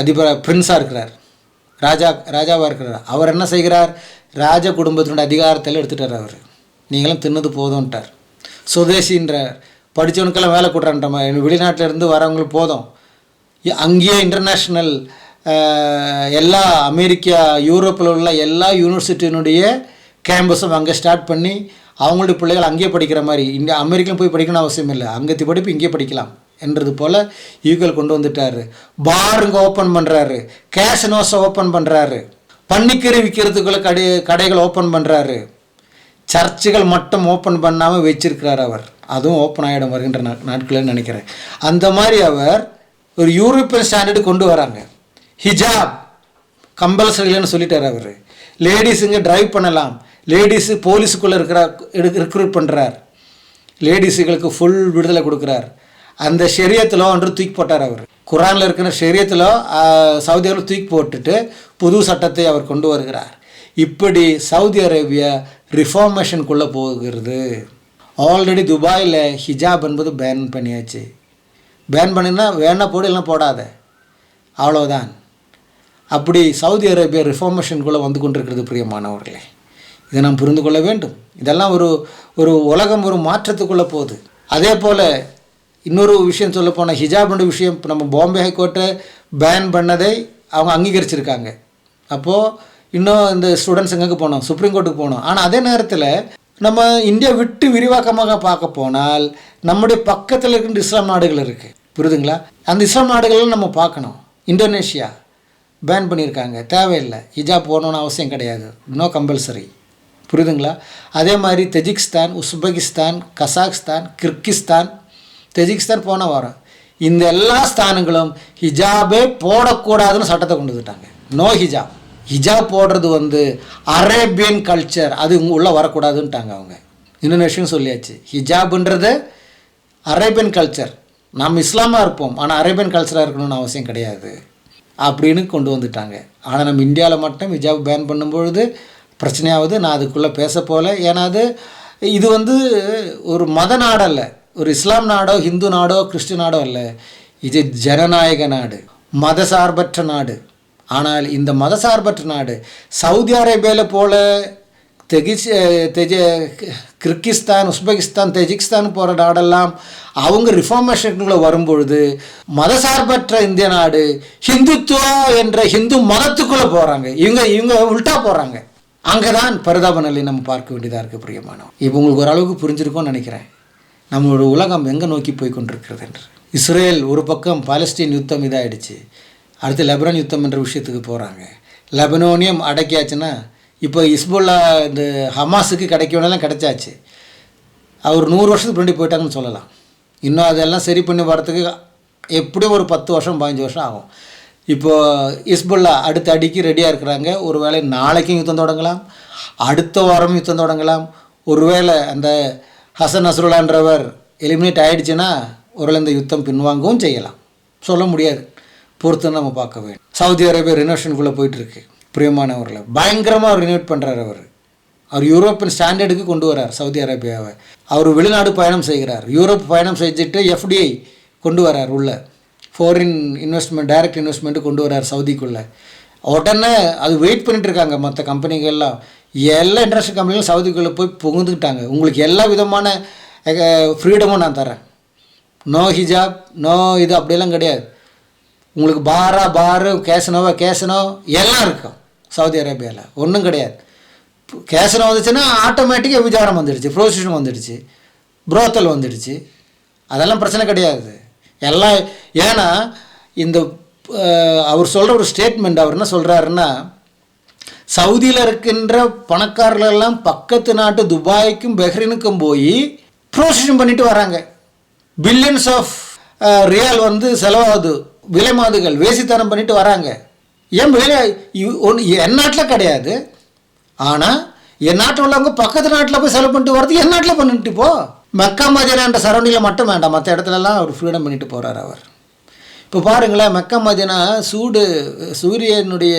அதிபர் பிரின்ஸாக இருக்கிறார், ராஜாவாக இருக்கிறார். அவர் என்ன செய்கிறார், ராஜ குடும்பத்தினுடைய அதிகாரத்தில் எடுத்துட்டார். அவர் நீங்களும் தின்னது போதும்ட்டார். சுதேசின்றார், படித்தவனுக்கெல்லாம் வேலை கொடுறான்ற மாதிரி, வெளிநாட்டிலேருந்து வரவங்களுக்கு போதும். அங்கேயே இன்டர்நேஷ்னல் எல்லா அமெரிக்கா யூரோப்பில் உள்ள எல்லா யூனிவர்சிட்டியினுடைய கேம்பஸும் அங்கே ஸ்டார்ட் பண்ணி அவங்களுடைய பிள்ளைகள் அங்கேயே படிக்கிற மாதிரி, இங்கே அமெரிக்காவில் போய் படிக்கணும்னு அவசியம் இல்லை, அங்கே படிப்பு இங்கேயே படிக்கலாம் என்றது போல் ஈக்குவல் கொண்டு வந்துட்டார். பாருங்க ஓப்பன் பண்ணுறாரு, கேஷனோஸை ஓப்பன் பண்ணுறாரு, பன்னிக்கறி விற்கிறதுக்குள்ள கடைகள் ஓப்பன் பண்ணுறாரு. சர்ச்சுகள் மட்டும் ஓப்பன் பண்ணாமல் வச்சிருக்கிறார் அவர். அதுவும் ஓப்பன் ஆகிடும் வருகின்ற நாட்களில் நினைக்கிறேன். அந்த மாதிரி அவர் ஒரு யூரோப்பியன் ஸ்டாண்டர்டு கொண்டு வராங்க. ஹிஜாப் கம்பல்சரின்னு சொல்லிட்டார் அவர். லேடிஸுங்க டிரைவ் பண்ணலாம், லேடிஸு போலீஸுக்குள்ளே ரெக்ரூட் பண்ணுறார், லேடிஸுகளுக்கு ஃபுல் விடுதலை கொடுக்குறார். அந்த ஷரியத்தில் ஒன்று தூக்கி போட்டார் அவர். குரானில் இருக்கிற ஷரியத்தில் சவுதி அரேபியா தூக்கி போட்டுட்டு புது சட்டத்தை அவர் கொண்டு வருகிறார். இப்படி சவுதி அரேபியா ரிஃபார்மேஷனுக்குள்ளே போகிறது. ஆல்ரெடி துபாயில் ஹிஜாப் என்பது பேன் பண்ணியாச்சு. பேன் பண்ணினா வேணா போடு, இல்லைனா போடாத, அவ்வளோதான். அப்படி சவுதி அரேபியா ரிஃபார்மேஷனுக்குள்ளே வந்து கொண்டிருக்கிறது. பிரியமானவர்களே, இதை நாம் புரிந்து கொள்ள வேண்டும். இதெல்லாம் ஒரு உலகம் ஒரு மாற்றத்துக்குள்ளே போகுது. அதே போல் இன்னொரு விஷயம் சொல்ல போனால், ஹிஜாப்னுடைய விஷயம் இப்போ நம்ம பாம்பே ஹைகோர்ட்டை பேன் பண்ணதை அவங்க அங்கீகரிச்சிருக்காங்க. அப்போது இன்னும் இந்த ஸ்டூடெண்ட்ஸ் எங்கே போனோம், சுப்ரீம் கோர்ட்டுக்கு போனோம். ஆனால் அதே நேரத்தில் நம்ம இந்தியா விட்டு விரிவாக்கமாக பார்க்க போனால் நம்முடைய பக்கத்தில் இருக்கின்ற இஸ்லாம் நாடுகள் இருக்குது, புரியுதுங்களா? அந்த இஸ்லாம் நாடுகளும் நம்ம பார்க்கணும். இந்தோனேஷியா பேன் பண்ணியிருக்காங்க, தேவையில்லை, ஹிஜாப் போகணுன்னு அவசியம் கிடையாது, நோ கம்பல்சரி, புரியுதுங்களா? அதே மாதிரி தஜிகிஸ்தான், உஸ்பெகிஸ்தான், கசாக்ஸ்தான், கிர்கிஸ்தான், தஜிகிஸ்தான் போன வாரம் இந்த எல்லா ஸ்தானங்களும் ஹிஜாபே போடக்கூடாதுன்னு சட்டத்தை கொண்டு வந்துட்டாங்க. நோ ஹிஜாப். ஹிஜாப் போடுறது அரேபியன் கல்ச்சர், அது உள்ளே வரக்கூடாதுன்ட்டாங்க அவங்க. இந்தோனேஷியன் சொல்லியாச்சு, ஹிஜாப்ன்றது அரேபியன் கல்ச்சர், நம்ம இஸ்லாமாக இருப்போம் ஆனால் அரேபியன் கல்ச்சராக இருக்கணும்னு அவசியம் கிடையாது அப்படின்னு கொண்டு வந்துட்டாங்க. ஆனால் நம்ம இந்தியாவில் மட்டும் ஹிஜாப் பேன் பண்ணும்பொழுது பிரச்சனையாவது. நான் அதுக்குள்ளே பேச போகல, ஏன்னா இது ஒரு மத நாடல்ல, ஒரு இஸ்லாம் நாடோ ஹிந்து நாடோ கிறிஸ்டின் நாடோ இல்லை, இது ஜனநாயக நாடு, மதசார்பற்ற நாடு. ஆனால் இந்த மதசார்பற்ற நாடு சவுதி அரேபியாவில் போல் கிர்கிஸ்தான், உஸ்பெகிஸ்தான், தஜிகிஸ்தான் போகிற நாடெல்லாம் அவங்க ரிஃபார்மேஷனுக்குள்ளே வரும்பொழுது மதசார்பற்ற இந்திய நாடு ஹிந்துத்துவா என்ற ஹிந்து மதத்துக்குள்ளே போகிறாங்க. இவங்க உல்ட்டா போகிறாங்க. அங்கே தான் பரிதாப நிலையை நம்ம பார்க்க வேண்டியதாக இருக்குது பிரியமானவன். இப்போ உங்களுக்கு ஓரளவுக்கு புரிஞ்சிருக்கும்னு நினைக்கிறேன் நம்மளோட உலகம் எங்கே நோக்கி போய் கொண்டிருக்கிறது என்று. இஸ்ரேல் ஒரு பக்கம் பாலஸ்தீன் யுத்தம் இதாகிடுச்சு, அடுத்து லெபனான் யுத்தம் என்ற விஷயத்துக்கு போகிறாங்க. லெபனோனியம் அடக்கியாச்சுன்னா இப்போ இஸ்புல்லா இந்த ஹமாஸுக்கு கிடைக்க வேண்டியெல்லாம் கிடைச்சாச்சு. அவர் 100 வருஷத்துக்கு முன்னாடி போயிட்டாங்கன்னு சொல்லலாம். இன்னும் அதெல்லாம் சரி பண்ணி வரத்துக்கு எப்படியும் ஒரு 10 வருஷம் 15 வருஷம் ஆகும். இப்போது இஸ்புல்லா அடுத்த அடிக்கு ரெடியாக இருக்கிறாங்க. ஒரு வேளை நாளைக்கும் யுத்தம் தொடங்கலாம், அடுத்த வாரம் யுத்தம் தொடங்கலாம். ஒருவேளை அந்த ஹசன் நஸ்ருல்லான்றவர் எலிமினேட் ஆகிடுச்சுன்னா ஒருவேளை இந்த யுத்தம் பின்வாங்கவும் செய்யலாம், சொல்ல முடியாது. பொறுத்து நம்ம பார்க்க வேண்டும். சவுதி அரேபியா ரினோவேஷனுக்குள்ளே போயிட்டுருக்கு பிரியமானவர்களை. பயங்கரமாக அவர் ரினோவேட் பண்ணுறார். அவர் யூரோப்பியன் ஸ்டாண்டர்டுக்கு கொண்டு வரார் சவுதி அரேபியாவை. அவர் வெளிநாடு பயணம் செய்கிறார். யூரோப் பயணம் செஞ்சுட்டு FDI கொண்டு வரார், உள்ள ஃபாரின் இன்வெஸ்ட்மெண்ட், டைரக்ட் இன்வெஸ்ட்மெண்ட்டு கொண்டு வரார் சவுதிக்குள்ளே. உடனே அது வெயிட் பண்ணிட்டுருக்காங்க மற்ற கம்பெனிகள்லாம். எல்லா இன்டர்நேஷ்னல் கம்பெனிகளும் சவுதிக்குள்ளே போய் புகுந்துக்கிட்டாங்க. உங்களுக்கு எல்லா விதமான ஃப்ரீடமும் நான் தரேன், நோ ஹிஜாப், நோ இது அப்படியெல்லாம் கிடையாது. உங்களுக்கு பாரு கேசனோ எல்லாம் இருக்கும் சவுதி அரேபியாவில், ஒன்றும் கிடையாது. கேசனம் வந்துச்சுன்னா ஆட்டோமேட்டிக்காக விசாரம் வந்துடுச்சு, ப்ரோசிஷன் வந்துடுச்சு, புரோத்தல் வந்துடுச்சு. அதெல்லாம் பிரச்சனை கிடையாது எல்லாம். ஏன்னா இந்த அவர் சொல்கிற ஒரு ஸ்டேட்மெண்ட், அவர் என்ன சொல்கிறாருன்னா, சவுதியில் இருக்கின்ற பணக்காரர்களெல்லாம் பக்கத்து நாட்டு துபாய்க்கும் பஹ்ரைனுக்கும் போய் ப்ரோசிஷன் பண்ணிட்டு வராங்க. பில்லியன்ஸ் ஆஃப் ரியால் செலவாகுது, விலைமாதுகள் வேசித்தனம் பண்ணிட்டு வராங்க. ஏன் என் நாட்டில் கிடையாது, ஆனால் என் நாட்டில் உள்ளவங்க பக்கத்து நாட்டில் போய் செலவு பண்ணிட்டு வரது என் நாட்டில் பண்ணிட்டு போ. மெக்கா மதீனான்ற சரௌண்டிங்கில் மட்டும் வேண்டாம், மற்ற இடத்துலலாம் அவர் ஃப்ரீடம் பண்ணிட்டு போகிறார் அவர். இப்போ பாருங்களேன், மெக்கா மதீனா சூடு, சூரியனுடைய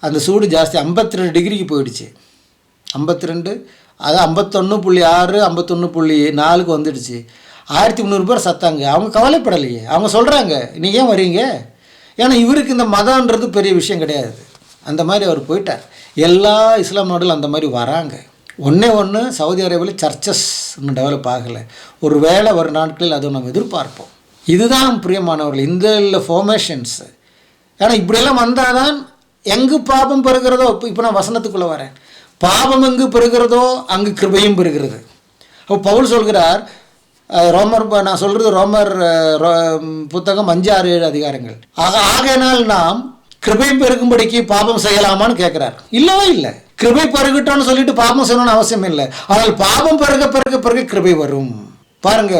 அந்த சூடு ஜாஸ்தி 52 டிகிரிக்கு போயிடுச்சு. 52 அது 51.6 51.4க்கு வந்துடுச்சு. 1300 பேர் சத்தாங்க. அவங்க கவலைப்படலையே, அவங்க சொல்கிறாங்க நீங்கள் ஏன் வரீங்க, ஏன்னா இவருக்கு இந்த மதம்ன்றது பெரிய விஷயம் கிடையாது. அந்த மாதிரி அவர் போயிட்டார். எல்லா இஸ்லாம் நாடுகளும் அந்த மாதிரி வராங்க. ஒன்று சவுதி அரேபியாவில் சர்ச்சஸ் இன்னும் டெவலப் ஆகலை. ஒரு வேளை ஒரு நாட்களில் அதை நம்ம எதிர்பார்ப்போம். இதுதான் பிரியமானவர்கள் இந்த ஃபார்மேஷன்ஸ். ஏன்னா இப்படியெல்லாம் வந்தால் தான் எங்கு பாபம் பெறுகிறதோ, இப்போ நான் வசனத்துக்குள்ளே வரேன், பாபம் எங்கு பெறுகிறதோ அங்கு கிருபையும் பெறுகிறது. அப்போ பவுல் சொல்கிறார், நான் சொல்கிறது ரோமர் புத்தகம் 5, 6, 7 அதிகாரங்கள். ஆகையினால் நாம் கிருபை பெருகும்படிக்கு பாபம் செய்யலாமான்னு கேட்குறார். இல்லவே இல்லை. கிருபை பெருகட்டோன்னு சொல்லிட்டு பாபம் செய்யணும்னு அவசியம் இல்லை. ஆனால் பாபம் பெருக கிருபை வரும். பாருங்க,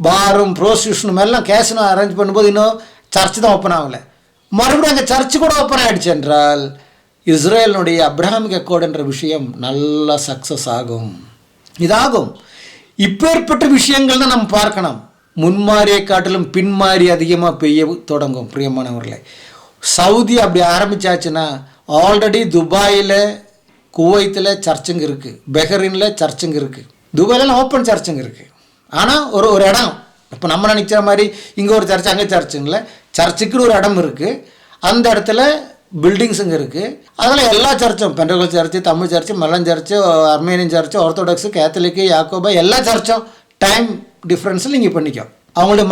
பாரும் ப்ரோஸ்டியூஷனும் எல்லாம் கேஷனும் அரேஞ்ச் பண்ணும்போது இன்னும் சர்ச்சு தான் ஓப்பன் ஆகலை. மறுபடியும் அங்கே சர்ச்சு கூட ஓப்பன் ஆகிடுச்சு என்றால் இஸ்ரேலினுடைய அப்ரஹாமிக் அக்கோர்டு என்ற விஷயம் நல்லா சக்ஸஸ் ஆகும். இதாகும். இப்பேற்பட்ட விஷயங்கள் தான் நம்ம பார்க்கணும். முன்மாரியை காட்டிலும் பின்மாரி அதிகமாக பெய்ய தொடங்கும் பிரியமானவர்களே. சவுதி அப்படி ஆரம்பித்தாச்சுன்னா ஆல்ரெடி துபாயில், குவைத்தில் சர்ச்சுங்க இருக்குது, பஹ்ரைனில் சர்ச்சுங்க இருக்குது, துபாயிலலாம் ஓப்பன் சர்ச்சுங்க இருக்குது. ஆனால் ஒரு இடம், இப்போ நம்ம நினைக்கிற மாதிரி இங்கே ஒரு சர்ச்சு அங்கே சர்ச்சுங்கள, சர்ச்சுக்குன்னு ஒரு இடம் இருக்குது. அந்த இடத்துல பில்டிங்ஸுங்க இருக்குது. அதில் எல்லா சர்ச்சும், பெண்டகோஸ்ட் சர்ச்சு, தமிழ் சர்ச்சு, மெலன் church, Armenian church, orthodox, catholic, யாக்கோபா, எல்லா சர்ச்சும் டைம் டிஃப்ரென்ஸில் நீங்கள் பண்ணிக்கோ. அவங்களுடைய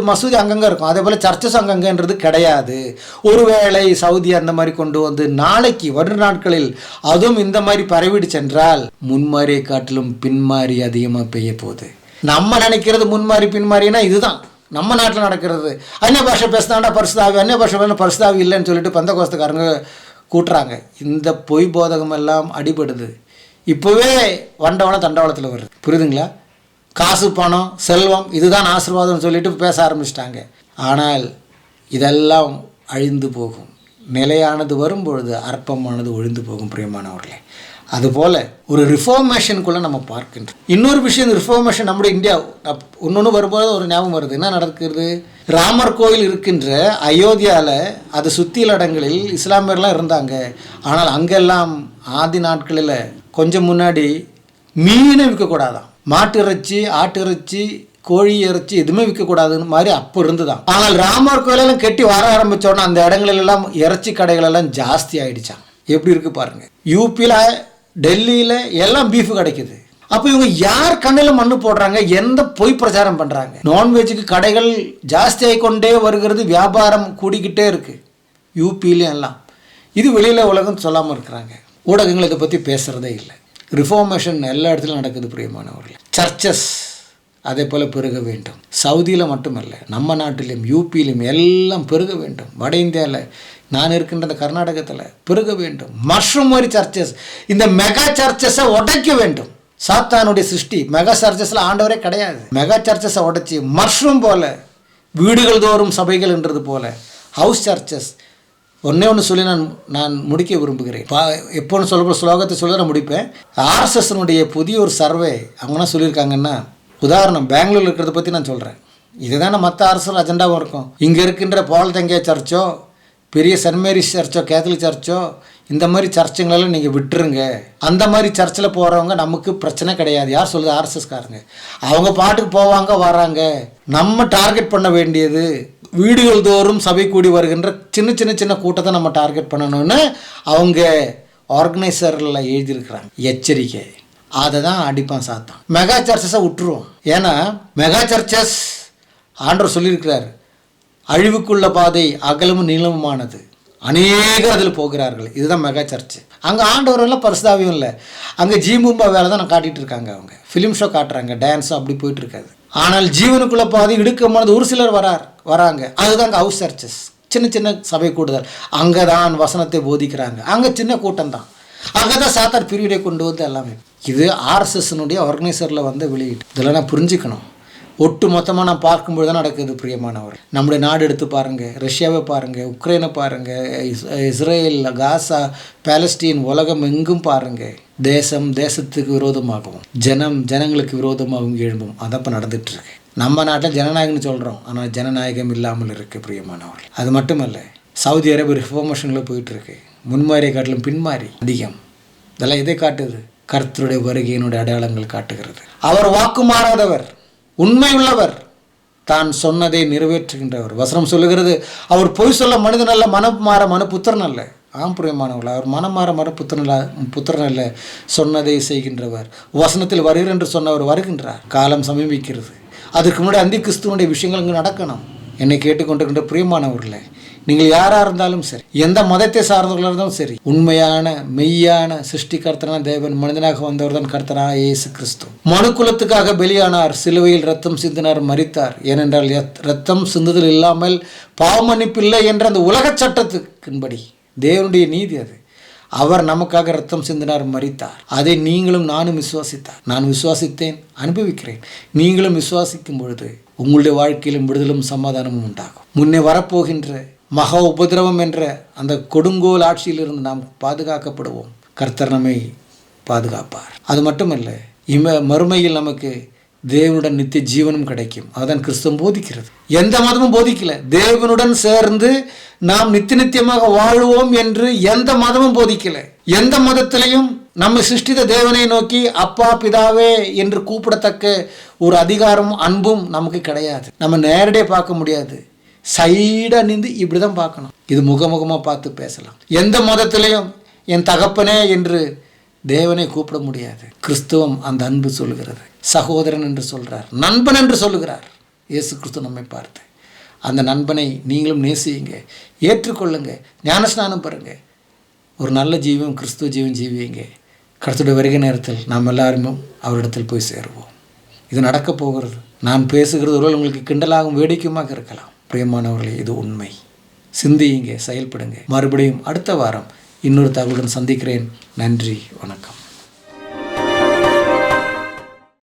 மசூதி அங்கங்கே இருக்கும். அதே போல் சர்ச்சஸ் அங்கங்கன்றது கிடையாது. ஒருவேளை சவுதி அந்த மாதிரி கொண்டு வந்து நாளைக்கு வரும் நாட்களில் அதுவும் இந்த மாதிரி பரவிடு சென்றால் முன்மாரியை காட்டிலும் பின்மாரி அதிகமாக பெய்ய போகுது. நம்ம நினைக்கிறது முன்மாரி பின்மாரினா இதுதான் நம்ம நாட்டில் நடக்கிறது. அந்நிய பாஷை பேசினாண்டா பரிசுதாவி, அந்நிய பாஷை வேணும் பரிசுதாவி இல்லைன்னு சொல்லிட்டு பந்தகோஸ்தக்காரங்க கூட்டுறாங்க. இந்த பொய் போதகம் எல்லாம் அடிபடுது. இப்போவே வண்டவனம் தண்டவாளத்தில் வருது. புரியுதுங்களா? காசு, பணம், செல்வம் இதுதான் ஆசீர்வாதம்னு சொல்லிட்டு பேச ஆரம்பிச்சிட்டாங்க. ஆனால் இதெல்லாம் அழிந்து போகும். நிலையானது வரும்பொழுது அற்பமானது ஒழிந்து போகும் பிரியமானவர்களே. அதுபோல் ஒரு ரிஃபார்மேஷனுக்குள்ளே நம்ம பார்க்கின்றோம். இன்னொரு விஷயம், இந்த ரிஃபார்மேஷன் நம்முடைய இந்தியா இன்னொன்று வரும்போது ஒரு ஞாபகம் வருது. என்ன நடக்கிறது? ராமர் கோயில் இருக்கின்ற அயோத்தியாவில் அது சுற்றியுள்ள இடங்களில் இஸ்லாமியர்லாம் இருந்தாங்க. ஆனால் அங்கெல்லாம் ஆதி நாட்களில் கொஞ்சம் முன்னாடி மீனை விற்கக்கூடாதான், மாட்டு இறைச்சி, ஆட்டு இறைச்சி, கோழி இறைச்சி எதுவுமே விற்கக்கூடாதுன்னு மாதிரி அப்போ இருந்துதான். ஆனால் ராமர் கோயிலெல்லாம் கட்டி வர ஆரம்பித்தோன்னா அந்த இடங்களெல்லாம் இறைச்சி கடைகளெல்லாம் ஜாஸ்தி ஆகிடுச்சான். எப்படி இருக்குது பாருங்கள். யூபியில், டெல்லியில் எல்லாம் பீஃபு கிடைக்குது. அப்போ இவங்க யார் கண்ணில் மண்ணு போடுறாங்க? எந்த பொய் பிரச்சாரம் பண்ணுறாங்க? நான்வெஜ்ஜுக்கு கடைகள் ஜாஸ்தி ஆகிக்கொண்டே வருகிறது, வியாபாரம் கூடிக்கிட்டே இருக்குது யூபியிலையும் எல்லாம். இது வெளியில் உலகம் சொல்லாமல் இருக்கிறாங்க. ஊடகங்கள் இதை பற்றி பேசுகிறதே இல்லை. ரிஃபார்மேஷன் எல்லா இடத்துலையும் நடக்குது பிரியமானவர்களே. சர்ச்சஸ் அதே போல் பெருக வேண்டும். சவுதியில் மட்டுமல்ல, நம்ம நாட்டிலையும் யூபியிலும் எல்லாம் பெருக வேண்டும். வட இந்தியாவில் நான் இருக்கின்ற இந்த கர்நாடகத்தில் பெருக வேண்டும். மஷ்ரூம் மாதிரி சர்ச்சஸ், இந்த மெகா சர்ச்சஸை உடைக்க வேண்டும். சாத்தானுடைய சிருஷ்டி மெகா சர்ச்சஸில் ஆண்டவரே கிடையாது. மெகா சர்ச்சஸை உடைச்சி மஷ்ரூம் போல வீடுகள் தோறும் சபைகள் என்றது போல ஹவுஸ் சர்ச்சஸ். ஒன்று சொல்லி நான் முடிக்க விரும்புகிறேன். எப்போன்னு சொல்ல ஸ்லோகத்தை சொல்லி நான் முடிப்பேன். ஆர்எஸ்எஸ்னுடைய புதிய ஒரு சர்வே அவங்க என்ன சொல்லியிருக்காங்கன்னா, உதாரணம் பெங்களூரில் இருக்கிறத பற்றி நான் சொல்கிறேன். இதுதானே மற்ற அரசியல் அஜெண்டாவும் இருக்கும். இங்கே இருக்கின்ற பால் தங்கிய சர்ச்சோ, பெரிய சென்ட் மேரிஸ் சர்ச்சோ, கேத்தலிக் சர்ச்சோ, இந்த மாதிரி சர்ச்சுங்களெல்லாம் நீங்கள் விட்டுருங்க. அந்த மாதிரி சர்ச்சில் போகிறவங்க நமக்கு பிரச்சனை கிடையாது. யார் சொல்லுது? ஆர்எஸ்எஸ்காரங்க. அவங்க பாட்டுக்கு போவாங்க வராங்க. நம்ம டார்கெட் பண்ண வேண்டியது வீடுகள் தோறும் சபை கூடி வருகின்ற சின்ன கூட்டத்தை நம்ம டார்கெட் பண்ணணும்னு அவங்க ஆர்கனைசரில் எழுதியிருக்கிறாங்க. எச்சரிக்கை. அதை தான் அடிப்பான் சாத்தான். மெகா சர்ச்சஸை விட்டுருவோம். ஏன்னா மெகா சர்ச்சஸ் ஆண்டவர் சொல்லியிருக்கிறார், அழிவுக்குள்ள பாதை அகலமும் நீளமுமானது, அநேகர் அதில் போகிறார்கள். இதுதான் மெகா சர்ச்சு. அங்கே ஆண்டவரெல்லாம் பரிசுதாவியம் இல்லை. அங்கே ஜீமும்பா வேலை தான் நான் காட்டிகிட்டு இருக்காங்க. அவங்க ஃபிலிம் ஷோ காட்டுறாங்க, டான்ஸும் அப்படி போயிட்டு இருக்காது. ஆனால் ஜீவனுக்குள்ள பாதை இடுக்கமானது ஒரு சிலர் வராங்க. அதுதான் அங்கே ஹவுஸ் சர்ச்சஸ், சின்ன சபை கூடுதல். அங்கே தான் வசனத்தை போதிக்கிறாங்க. அங்கே சின்ன கூட்டம் தான். அங்கே தான் சாத்தார் பிரிவினை கொண்டு வந்து எல்லாமே. இது ஆர்எஸ்எஸ்னுடைய ஆர்கனைசரில் வந்து வெளியீடு. இதெல்லாம் நான் புரிஞ்சுக்கணும். ஒட்டு மொத்தமாக நான் பார்க்கும்போது தான் நடக்குது பிரியமானவர். நம்முடைய நாடு எடுத்து பாருங்கள், ரஷ்யாவை பாருங்கள், உக்ரைனை பாருங்கள், இஸ்ரேல், காசா, பாலஸ்தீன், உலகம் எங்கும் பாருங்கள். தேசத்துக்கு விரோதமாகவும் ஜனங்களுக்கு விரோதமாகவும் எழும்பும். அதப்போ நடந்துகிட்ருக்கு. நம்ம நாட்டில் ஜனநாயகம்னு சொல்கிறோம், ஆனால் ஜனநாயகம் இல்லாமல் இருக்குது பிரியமானவர்கள். அது மட்டுமல்ல, சவுதி அரேபியா ரிஃபார்மேஷனில் போயிட்டுருக்கு. முன்மாதிரியை காட்டிலும் பின்மாறி அதிகம். இதெல்லாம் எதை காட்டுது? கர்த்தருடைய வருகையினுடைய அடையாளங்கள் காட்டுகிறது. அவர் வாக்கு மாறாதவர், உண்மை உள்ளவர், தான் சொன்னதை நிறைவேற்றுகின்றவர். வசனம் சொல்லுகிறது, அவர் பொய் சொல்ல மனிதன் அல்ல, மனம் மாற மனுபுத்திரன் அல்ல. பிரியமானவர்கள், அவர் மனம் மாற புத்திரன் அல்ல, சொன்னதை செய்கின்றவர். வசனத்தில் வருகிற என்று சொன்னவர் வருகின்றார். காலம் சமீபிக்கிறது. அதுக்கு முன்னாடி அந்தி கிறிஸ்துவனுடைய விஷயங்கள் இங்கே நடக்கணும். என்னை கேட்டுக்கொண்டிருக்கின்ற பிரியமானவர்களே, நீங்கள் யாராக இருந்தாலும் சரி, எந்த மதத்தை சார்ந்தவர்களாக இருந்தாலும் சரி, உண்மையான மெய்யான சிருஷ்டிகர்த்தனான தேவன் மனிதனாக வந்தவர் தான் கர்த்தரான இயேசு கிறிஸ்து. மனுக்குலத்துக்காக பலியானார், சிலுவையில் ரத்தம் சிந்தினார், மரித்தார். ஏனென்றால் ரத்தம் சிந்துதல் இல்லாமல் பாவமன்னிப்பில்லை என்ற அந்த உலக சட்டத்துக்கின்படி தேவனுடைய நீதி அது. அவர் நமக்காக ரத்தம் சிந்தினார், மரித்தார். அதை நீங்களும் நானும் விசுவாசித்தார். நான் விசுவாசித்தேன், அனுபவிக்கிறேன். நீங்களும் விசுவாசிக்கும் பொழுது உங்களுடைய வாழ்க்கையிலும் விடுதலும் சமாதானமும் உண்டாகும். முன்னே வரப்போகின்ற மகா உபதிரவம் என்ற அந்த கொடுங்கோல் ஆட்சியிலிருந்து நாம் பாதுகாக்கப்படுவோம். கர்த்தர் நம்மை பாதுகாப்பார். அது மட்டுமல்ல, மறுமையில் நமக்கு தேவனுடன் நித்திய ஜீவனும் கிடைக்கும். அதுதான் கிறிஸ்தவம் போதிக்கிறது. எந்த மதமும் போதிக்கல. தேவனுடன் சேர்ந்து நாம் நித்தியமாக வாழுவோம் என்று எந்த மதமும் போதிக்கல. எந்த மதத்திலையும் நம்ம சிருஷ்டித்த தேவனை நோக்கி அப்பா பிதாவே என்று கூப்பிடத்தக்க ஒரு அதிகாரம் அன்பும் நமக்கு கிடையாது. நம்ம நேரடியாக பார்க்க முடியாது. சைடாக நின்று இப்படி தான் பார்க்கணும். இது முகமுகமாக பார்த்து பேசலாம். எந்த மதத்திலையும் என் தகப்பனே என்று தேவனை கூப்பிட முடியாது. கிறிஸ்துவம் அந்த அன்பு சொல்லுகிறது. சகோதரன் என்று சொல்கிறார், நண்பன் என்று சொல்லுகிறார். இயேசு கிறிஸ்து நம்மை பார்த்து அந்த நண்பனை நீங்களும் நேசியுங்க, ஏற்றுக்கொள்ளுங்க, ஞானஸ்நானம் பாருங்க, ஒரு நல்ல ஜீவம் கிறிஸ்துவ ஜீவன் ஜீவியுங்க. கர்த்தருடைய வருகை நேரத்தில் நாம் எல்லாருமே அவரிடத்தில் போய் சேருவோம். இது நடக்கப் போகிறது. நான் பேசுகிறது ஒருவேளை உங்களுக்கு கிண்டலாகவும் வேடிக்கையுமாக இருக்கலாம். பிரியமானவர்களே, இது உண்மை. சிந்தியுங்க, செயல்படுங்க. மறுபடியும் அடுத்த வாரம் இன்னொரு தகவலுடன் சந்திக்கிறேன். நன்றி, வணக்கம்.